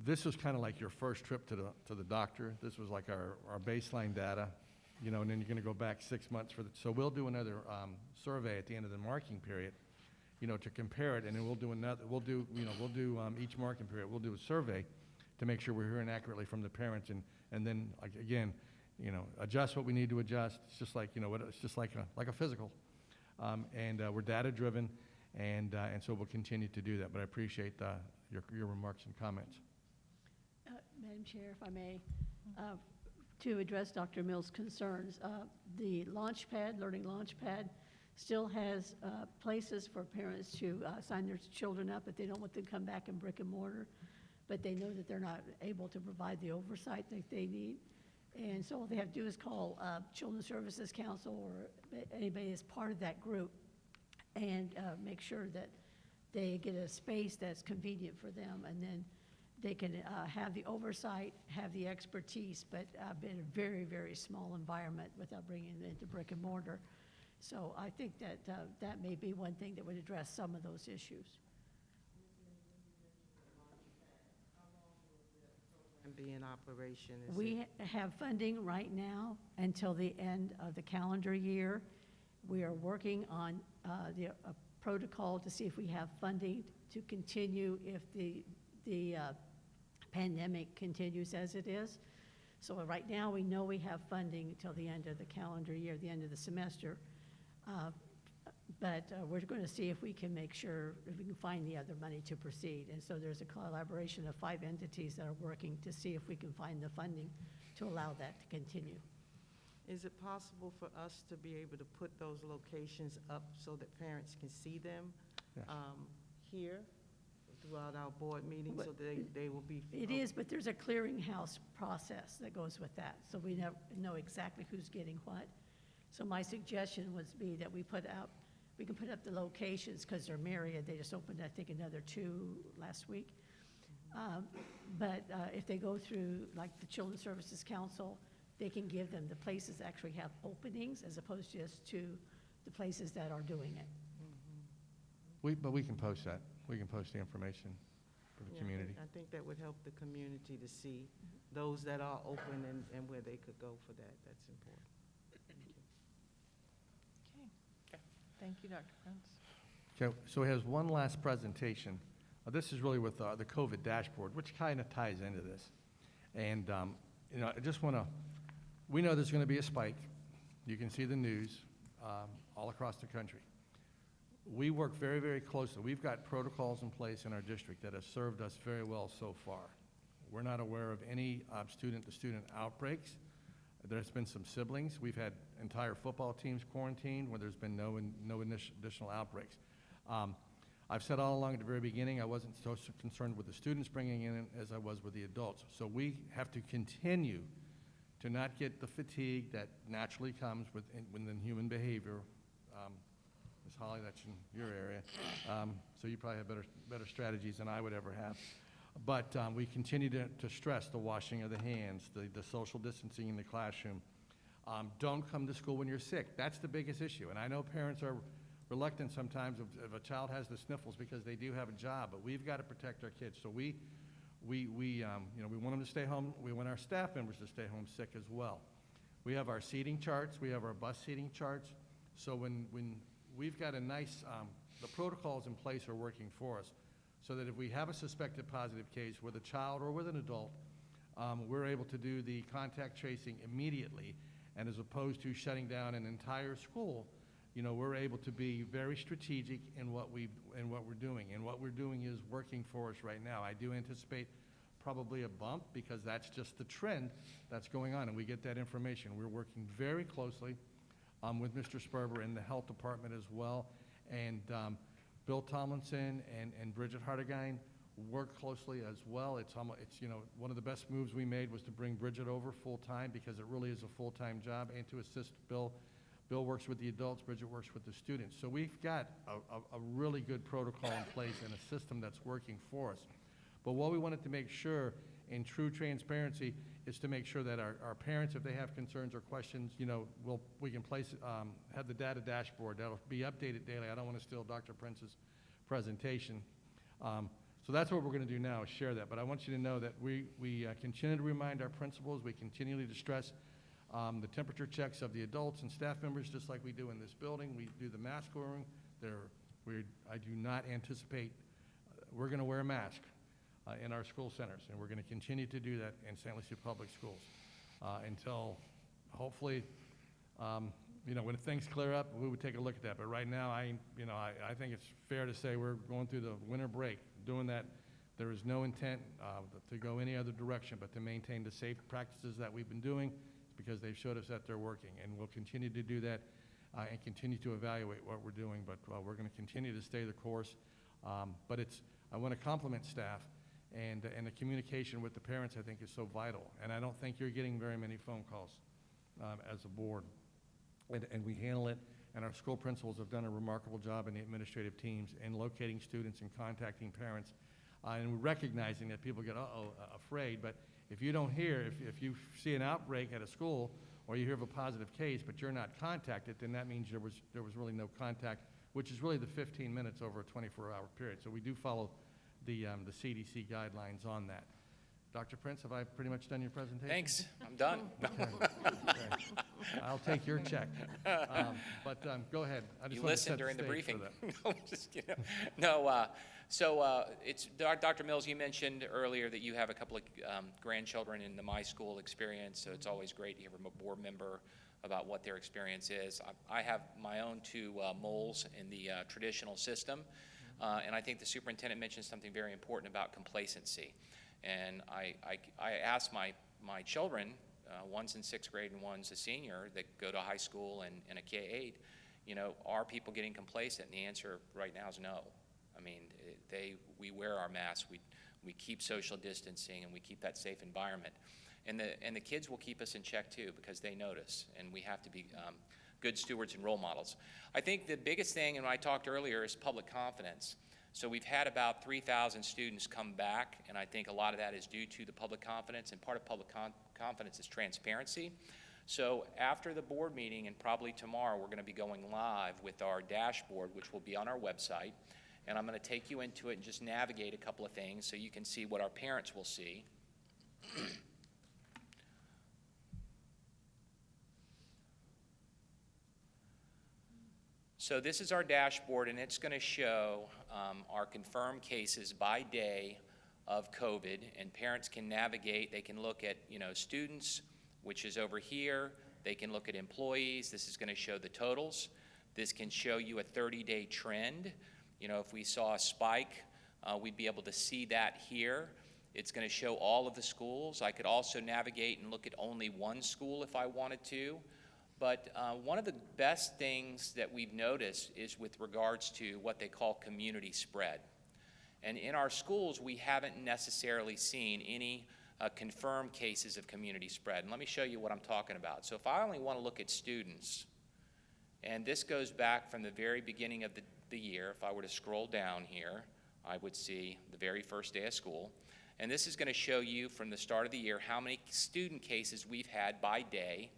this was kind of like your first trip to the doctor. This was like our baseline data, you know, and then you're going to go back 6 months so we'll do another survey at the end of the marking period, you know, to compare it, and then we'll do each marking period, we'll do a survey to make sure we're hearing accurately from the parents, and then again, you know, adjust what we need to adjust. It's just like, you know, it's just like a physical, and we're data driven, and so we'll continue to do that. But I appreciate your remarks and comments. Madam Chair, if I may, to address Dr. Mills' concerns, the Launchpad, Learning Launchpad, still has places for parents to sign their children up if they don't want them to come back in brick and mortar, but they know that they're not able to provide the oversight that they need. And so all they have to do is call Children's Services Council or anybody that's part of that group and make sure that they get a space that's convenient for them, and then they can have the oversight, have the expertise, but in a very, very small environment without bringing it into brick and mortar. So I think that that may be one thing that would address some of those issues. be in operation? Is We it- have funding right now until the end of the calendar year. We are working on a protocol to see if we have funding to continue if the pandemic continues as it is. So right now, we know we have funding until the end of the calendar year, the end of the semester. But we're going to see if we can make sure, if we can find the other money to proceed. And so there's a collaboration of 5 entities that are working to see if we can find the funding to allow that to continue. Is it possible for us to be able to put those locations up so that parents can see them Yes. here throughout our board meetings, so But they will be? It is, but there's a clearinghouse process that goes with that, so we never know exactly who's getting what. So my suggestion would be that we can put up the locations, because they're myriad, they just opened, I think, another 2 last week. But if they go through, like, the Children's Services Council, they can give them the places that actually have openings, as opposed just to the places that are doing it. But we can post that. We can post the information for the Yeah, community. I think that would help the community to see those that are open and where they could go for that. That's important. Okay. Thank you, Dr. Prince. Okay, so he has one last presentation. This is really with the COVID dashboard, which kind of ties into this. And, I just want to, we know there's going to be a spike. You can see the news all across the country. We work very, very closely. We've got protocols in place in our district that have served us very well so far. We're not aware of any student-to-student outbreaks. There's been some siblings. We've had entire football teams quarantined where there's been no additional outbreaks. I've said all along at the very beginning, I wasn't so concerned with the students bringing in as I was with the adults. So we have to continue to not get the fatigue that naturally comes within human behavior. Ms. Holly, that's in your area. So you probably have better strategies than I would ever have. But we continue to stress the washing of the hands, the social distancing in the classroom. Don't come to school when you're sick. That's the biggest issue. And I know parents are reluctant sometimes if a child has the sniffles because they do have a job, but we've got to protect our kids. So we want them to stay home. We want our staff members to stay home sick as well. We have our seating charts. We have our bus seating charts. So when we've got a nice, the protocols in place are working for us, so that if we have a suspected positive case with a child or with an adult, we're able to do the contact tracing immediately, and as opposed to shutting down an entire school, we're able to be very strategic in what we're doing, and what we're doing is working for us right now. I do anticipate probably a bump because that's just the trend that's going on, and we get that information. We're working very closely with Mr. Sperber in the health department as well, and Bill Tomlinson and Bridget Hartigain work closely as well. It's one of the best moves we made was to bring Bridget over full-time, because it really is a full-time job, and to assist Bill. Bill works with the adults, Bridget works with the students. So we've got a really good protocol in place and a system that's working for us. But what we wanted to make sure, in true transparency, is to make sure that our parents, if they have concerns or questions, we can have the data dashboard that'll be updated daily. I don't want to steal Dr. Prince's presentation. So that's what we're going to do now, is share that. But I want you to know that we continue to remind our principals, we continually to stress the temperature checks of the adults and staff members, just like we do in this building. We do the mask wearing. I do not anticipate, we're going to wear a mask in our school centers, and we're going to continue to do that in St. Lucie Public Schools until, hopefully, when things clear up, we would take a look at that. But right now, I think it's fair to say we're going through the winter break, doing that. There is no intent to go any other direction but to maintain the safe practices that we've been doing, because they've showed us that they're working, and we'll continue to do that and continue to evaluate what we're doing. But we're going to continue to stay the course. But I want to compliment staff. And the communication with the parents, I think, is so vital. And I don't think you're getting very many phone calls as a board. And we handle it, and our school principals have done a remarkable job in the administrative teams in locating students and contacting parents. And recognizing that people get afraid. But if you don't hear, if you see an outbreak at a school, or you hear of a positive case, but you're not contacted, then that means there was really no contact, which is really the 15 minutes over a 24-hour period. So we do follow the CDC guidelines on that. Dr. Prince, have I pretty much done your presentation? Thanks, I'm done. Okay. I'll take your check. But go ahead. I just You wanted to set listened during the stage for briefing. that. No, just kidding. No, so it's, Dr. Mills, you mentioned earlier that you have a couple of grandchildren in the My School experience, so it's always great to hear from a board member about what their experience is. I have my own two moles in the traditional system, and I think the superintendent mentioned something very important about complacency. And I asked my children, one's in 6th grade and one's a senior, that go to high school and a K-8, you know, are people getting complacent? And the answer right now is no. I mean, we wear our masks, we keep social distancing, and we keep that safe environment. And the kids will keep us in check too, because they notice, and we have to be good stewards and role models. I think the biggest thing, and I talked earlier, is public confidence. So we've had about 3,000 students come back, and I think a lot of that is due to the public confidence, and part of public confidence is transparency. So after the board meeting, and probably tomorrow, we're going to be going live with our dashboard, which will be on our website, and I'm going to take you into it and just navigate a couple of things so you can see what our parents will see. So this is our dashboard, and it's going to show our confirmed cases by day of COVID, and parents can navigate. They can look at, you know, students, which is over here. They can look at employees. This is going to show the totals. This can show you a 30-day trend. You know, if we saw a spike, we'd be able to see that here. It's going to show all of the schools. I could also navigate and look at only one school if I wanted to. But one of the best things that we've noticed is with regards to what they call community spread. And in our schools, we haven't necessarily seen any confirmed cases of community spread. And let me show you what I'm talking about. So if I only want to look at students, and this goes back from the very beginning of the year, if I were to scroll down here, I would see the very first day of school. And this is going to show you from the start of the year how many student cases we've had by day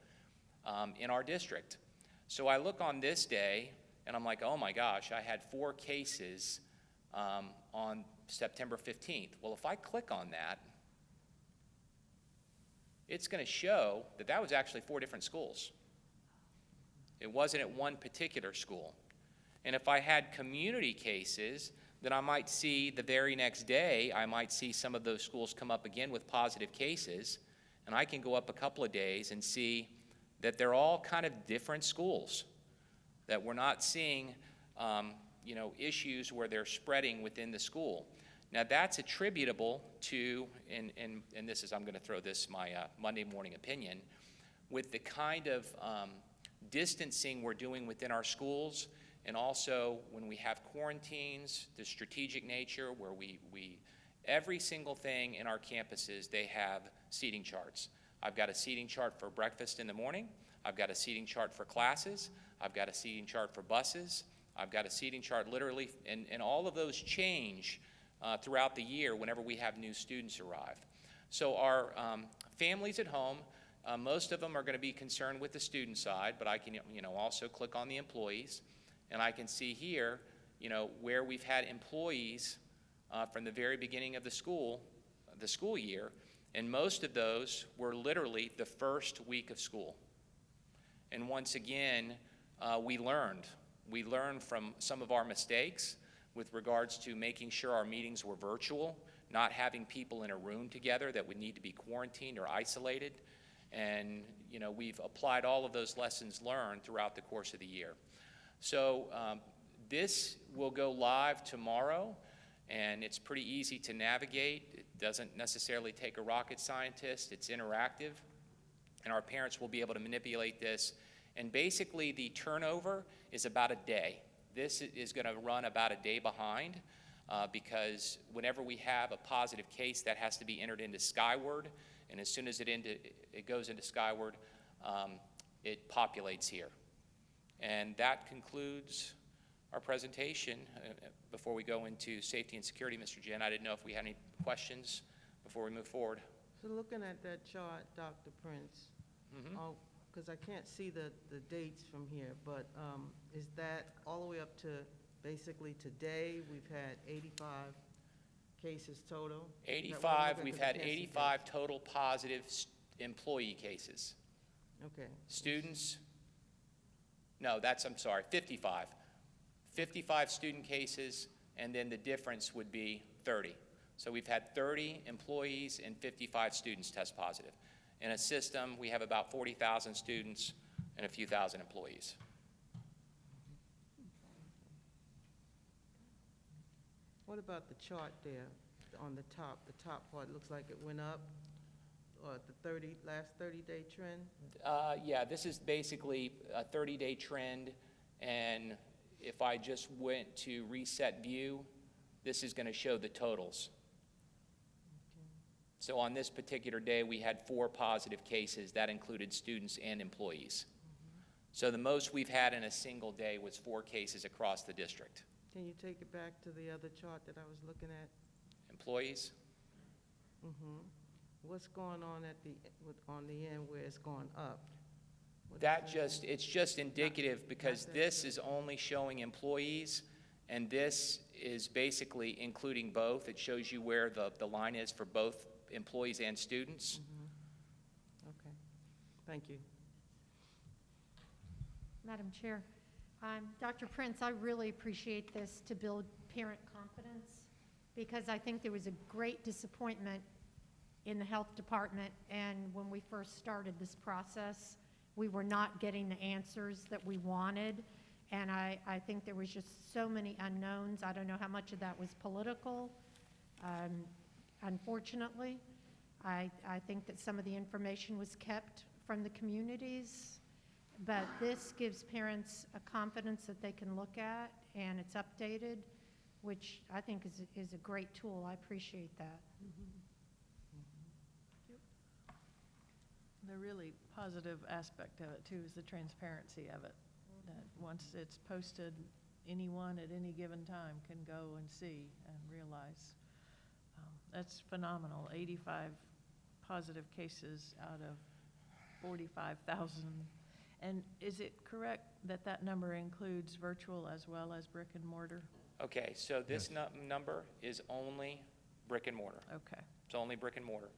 in our district. So I look on this day, and I'm like, oh my gosh, I had 4 cases on September 15th. Well, if I click on that, it's going to show that that was actually 4 different schools. It wasn't at one particular school. And if I had community cases, then I might see the very next day, I might see some of those schools come up again with positive cases, and I can go up a couple of days and see that they're all kind of different schools, that we're not seeing you know, issues where they're spreading within the school. Now that's attributable to, and this is, I'm going to throw this my Monday morning opinion, with the kind of distancing we're doing within our schools, and also when we have quarantines, the strategic nature where we every single thing in our campuses, they have seating charts. I've got a seating chart for breakfast in the morning. I've got a seating chart for classes. I've got a seating chart for buses. I've got a seating chart literally, and all of those change throughout the year whenever we have new students arrive. So our families at home, most of them are going to be concerned with the student side, but I can, you know, also click on the employees, and I can see here, you know, where we've had employees from the very beginning of the school year, and most of those were literally the first week of school. And once again, we learned from some of our mistakes with regards to making sure our meetings were virtual, not having people in a room together that would need to be quarantined or isolated. And, you know, we've applied all of those lessons learned throughout the course of the year. So this will go live tomorrow, and it's pretty easy to navigate. It doesn't necessarily take a rocket scientist. It's interactive, and our parents will be able to manipulate this. And basically, the turnover is about a day. This is going to run about a day behind because whenever we have a positive case, that has to be entered into Skyward, and as soon as it goes into Skyward, it populates here. And that concludes our presentation. Before we go into safety and security, Mr. Jen, I didn't know if we had any questions before we move forward. So looking at that chart, Dr. Prince, because I can't see the dates from here, but is that all the way up to basically today? We've had 85 cases total? Is that what I'm 85, looking we've at, the had Tennessee 85 total positive employee cases. case? Okay. Students, no, I'm sorry, 55. 55 student cases, and then the difference would be 30. So we've had 30 employees and 55 students test positive. In a system, we have about 40,000 students and a few thousand employees. What about the chart there on the top part, looks like it went up, or the last 30-day trend? Yeah, this is basically a 30-day trend, and if I just went to reset view, this is going to show the totals. So on this particular day, we had 4 positive cases. That included students and employees. So the most we've had in a single day was 4 cases across the district. Can you take it back to the other chart that I was looking at? Employees? What's going on on the end where it's going up? What That is just, it's just indicative because that this is only showing employees, and this is basically including both. It shows you where the line is for both employees and students. Okay, thank you. Madam Chair, Dr. Prince, I really appreciate this to build parent confidence, because I think there was a great disappointment in the health department, and when we first started this process, we were not getting the answers that we wanted, and I think there was just so many unknowns. I don't know how much of that was political. Unfortunately, I think that some of the information was kept from the communities, but this gives parents a confidence that they can look at, and it's updated, which I think is a great tool. I appreciate that. The really positive aspect of it, too, is the transparency of it. That once it's posted, anyone at any given time can go and see and realize. That's phenomenal, 85 positive cases out of 45,000. And is it correct that that number includes virtual as well as brick and mortar? Okay, so this number is only brick and mortar. Okay. It's only brick and mortar.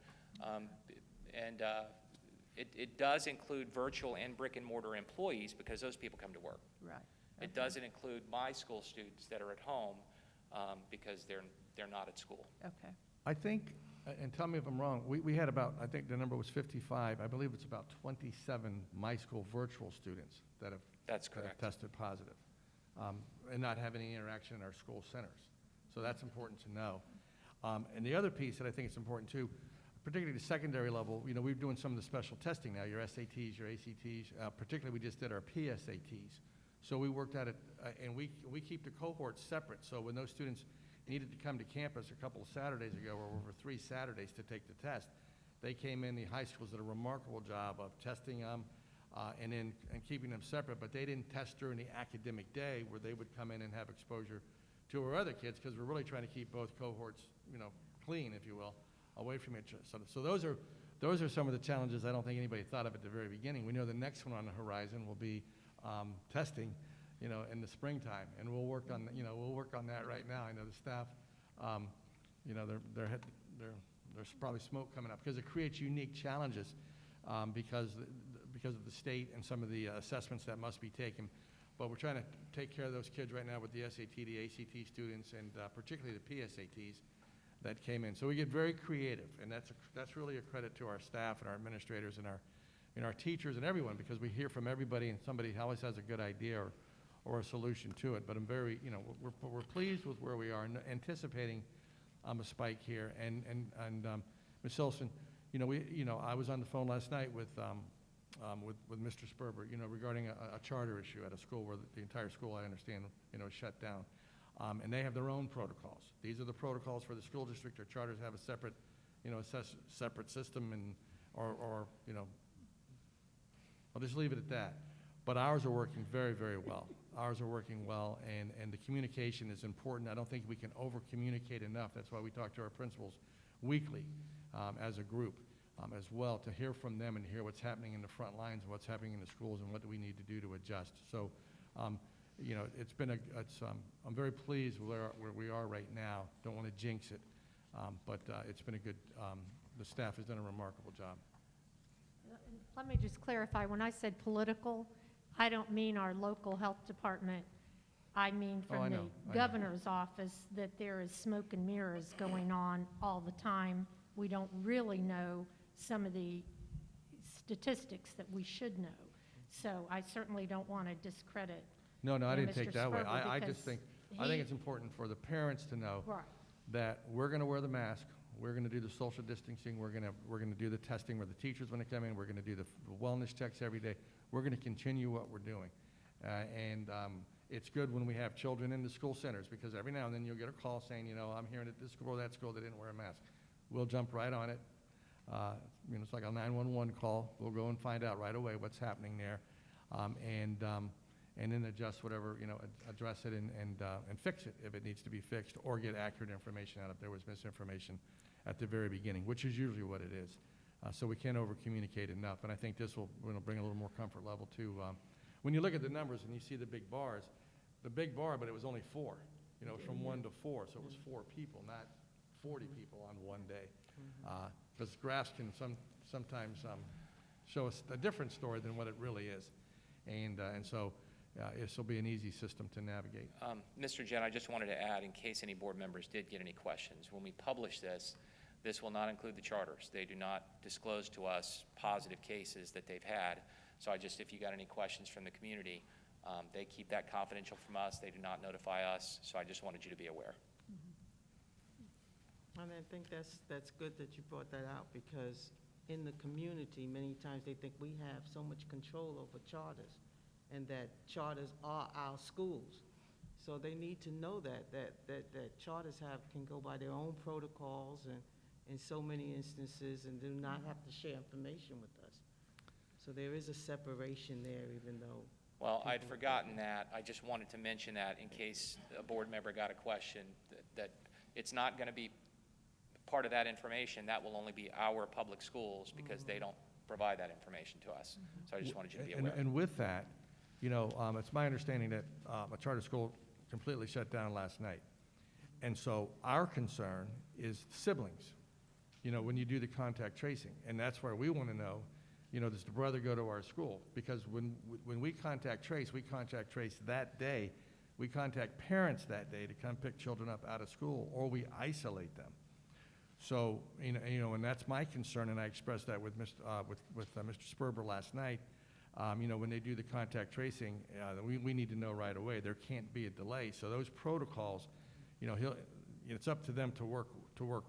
It does include virtual and brick and mortar employees because those people come to work. Right. It doesn't include my school students that are at home because they're not at school. Okay. I think, and tell me if I'm wrong, we had about, I think the number was 55. I believe it's about 27 my school virtual students that have That's that have correct. tested positive, and not have any interaction in our school centers. So that's important to know. And the other piece that I think is important too, particularly the secondary level, you know, we're doing some of the special testing now, your SATs, your ACTs, particularly we just did our PSATs. So we worked at it, and we keep the cohorts separate. So when those students needed to come to campus a couple of Saturdays ago, or over 3 Saturdays to take the test, they came in, the high schools did a remarkable job of testing them and keeping them separate, but they didn't test during the academic day where they would come in and have exposure to our other kids, because we're really trying to keep both cohorts, you know, clean, if you will, away from each other. So those are some of the challenges I don't think anybody thought of at the very beginning. We know the next one on the horizon will be testing, you know, in the springtime, and we'll work on that right now. I know the staff, you know, there's probably smoke coming up because it creates unique challenges because of the state and some of the assessments that must be taken. But we're trying to take care of those kids right now with the SAT, the ACT students, and particularly the PSATs that came in. So we get very creative, and that's really a credit to our staff and our administrators and our teachers and everyone, because we hear from everybody, and somebody always has a good idea or a solution to it. But I'm very, you know, we're pleased with where we are, and anticipating a spike here. And Ms. Hilson, you know, I was on the phone last night with Mr. Sperber, you know, regarding a charter issue at a school where the entire school, I understand, you know, is shut down. And they have their own protocols. These are the protocols for the school district. Our charters have a separate, you know, separate system, and or you know, I'll just leave it at that. But ours are working very, very well. Ours are working well, and the communication is important. I don't think we can over-communicate enough. That's why we talk to our principals weekly as a group as well, to hear from them and hear what's happening in the front lines, what's happening in the schools, and what do we need to do to adjust. So, you know, I'm very pleased where we are right now. Don't want to jinx it. But it's been a good, the staff has done a remarkable job. Let me just clarify, when I said political, I don't mean our local health department. I mean Oh, I from know, the I know. governor's office, that there is smoke and mirrors going on all the time. We don't really know some of the statistics that we should know. So I certainly don't want to discredit. No, I didn't Mr. take that way. Sperber, I just because think, I think he- it's important for the parents to know Right. that we're going to wear the mask, we're going to do the social distancing, we're going to do the testing where the teachers when they come in, we're going to do the wellness checks every day. We're going to continue what we're doing. And it's good when we have children in the school centers, because every now and then you'll get a call saying, you know, I'm hearing at this school or that school they didn't wear a mask. We'll jump right on it. You know, it's like a 911 call. We'll go and find out right away what's happening there, and then adjust whatever, you know, address it and fix it if it needs to be fixed, or get accurate information out if there was misinformation at the very beginning, which is usually what it is. So we can't over-communicate enough, and I think this will bring a little more comfort level too. When you look at the numbers and you see the big bars, but it was only 4. You know, it was from 1 to 4, so it was 4 people, not 40 people on one day. Because graphs can sometimes show us a different story than what it really is. And so this will be an easy system to navigate. Mr. Jen, I just wanted to add, in case any board members did get any questions, when we publish this, this will not include the charters. They do not disclose to us positive cases that they've had. So if you got any questions from the community, they keep that confidential from us. They do not notify us. So I just wanted you to be aware. And I think that's good that you brought that out, because in the community, many times they think we have so much control over charters, and that charters are our schools. So they need to know that charters can go by their own protocols and in so many instances, and do not have to share information with us. So there is a separation there, even though. Well, I'd forgotten that. I just wanted to mention that in case a board member got a question, that it's not going to be part of that information. That will only be our public schools, because they don't provide that information to us. So I just wanted you to be aware. And with that, you know, it's my understanding that a charter school completely shut down last night. And so our concern is siblings, you know, when you do the contact tracing. And that's where we want to know, you know, does the brother go to our school? Because when we contact trace that day. We contact parents that day to come pick children up out of school, or we isolate them. So, you know, and that's my concern, and I expressed that with Mr. Sperber last night. You know, when they do the contact tracing, we need to know right away. There can't be a delay. So those protocols, you know, it's up to them to work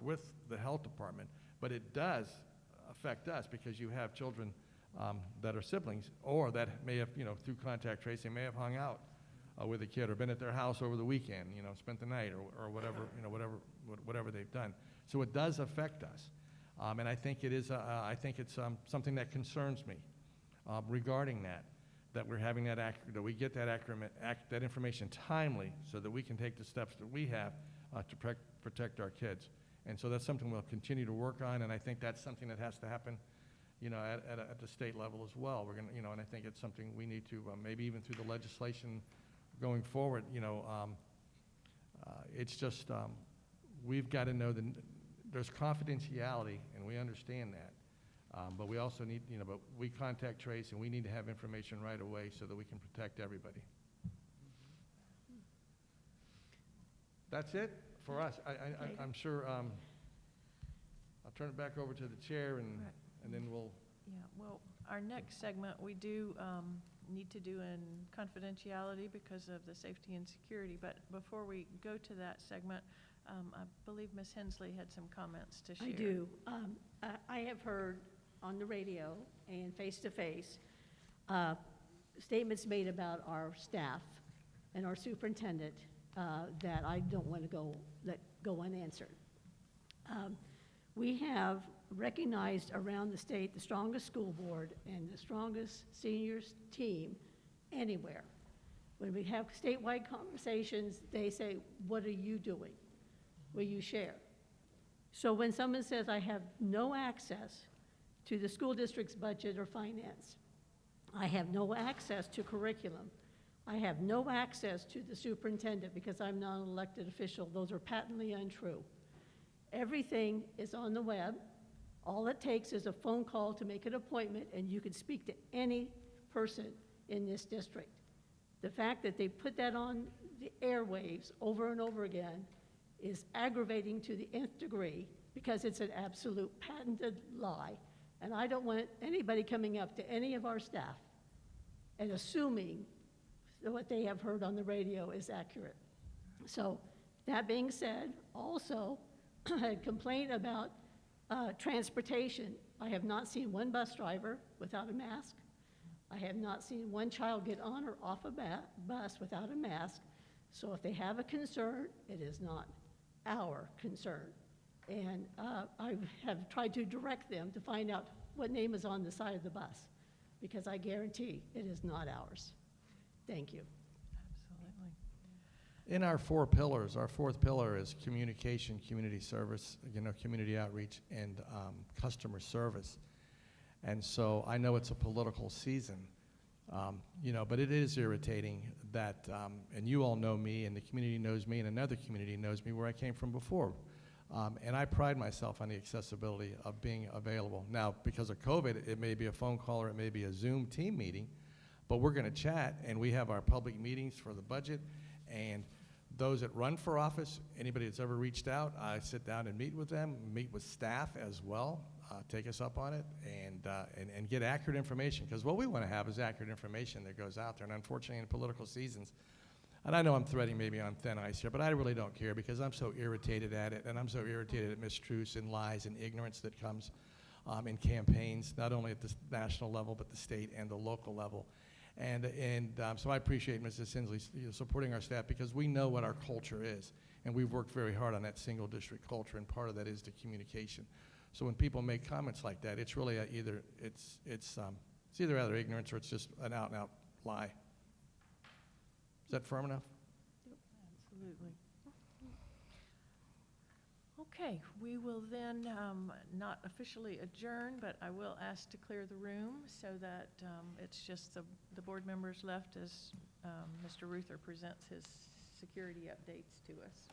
with the health department. But it does affect us, because you have children that are siblings, or that may have, you know, through contact tracing, may have hung out with a kid, or been at their house over the weekend, you know, spent the night, or whatever, you know, whatever they've done. So it does affect us, and I think it is. I think it's something that concerns me regarding that we're having that we get that that information timely, so that we can take the steps that we have to protect our kids. And so that's something we'll continue to work on, and I think that's something that has to happen, you know, at the state level as well. We're gonna, you know, and I think it's something we need to maybe even through the legislation going forward. You know, it's just we've got to know that there's confidentiality, and we understand that. But we also need, you know, but we contact trace, and we need to have information right away so that we can protect everybody. That's it for us. I'm sure, I'll turn it back over to the chair, and then we'll. Yeah, well, our next segment, we do need to do in confidentiality because of the safety and security. But before we go to that segment, I believe Ms. Hensley had some comments to share. I do. I have heard on the radio and face-to-face statements made about our staff and our superintendent that I don't want to let go unanswered. We have recognized around the state the strongest school board and the strongest seniors team anywhere. When we have statewide conversations, they say, what are you doing? Will you share? So when someone says, I have no access to the school district's budget or finance, I have no access to curriculum, I have no access to the superintendent because I'm not an elected official, those are patently untrue. Everything is on the web. All it takes is a phone call to make an appointment, and you can speak to any person in this district. The fact that they put that on the airwaves over and over again is aggravating to the nth degree, because it's an absolute patented lie. And I don't want anybody coming up to any of our staff and assuming that what they have heard on the radio is accurate. So that being said, also, I had complained about transportation. I have not seen one bus driver without a mask. I have not seen one child get on or off a bus without a mask. So if they have a concern, it is not our concern. And I have tried to direct them to find out what name is on the side of the bus, because I guarantee it is not ours. Thank you. Absolutely. In our 4 pillars, our 4th pillar is communication, community service, community outreach, and customer service. And so I know it's a political season, but it is irritating that, and you all know me, and the community knows me, and another community knows me where I came from before. And I pride myself on the accessibility of being available. Now, because of COVID, it may be a phone call or it may be a Zoom team meeting, but we're going to chat, and we have our public meetings for the budget, and those that run for office, anybody that's ever reached out, I sit down and meet with them, meet with staff as well, take us up on it, and get accurate information, because what we want to have is accurate information that goes out there. And unfortunately, in political seasons, and I know I'm threading maybe on thin ice here, but I really don't care, because I'm so irritated at it, and I'm so irritated at mistruths and lies and ignorance that comes in campaigns, not only at the national level, but the state and the local level. So I appreciate Mrs. Sinsley supporting our staff, because we know what our culture is, and we've worked very hard on that single district culture, and part of that is the communication. So when people make comments like that, it's really either either ignorance or it's just an out-and-out lie. Is that firm enough? Absolutely. Okay, we will then not officially adjourn, but I will ask to clear the room so that it's just the board members left as Mr. Ruther presents his security updates to us.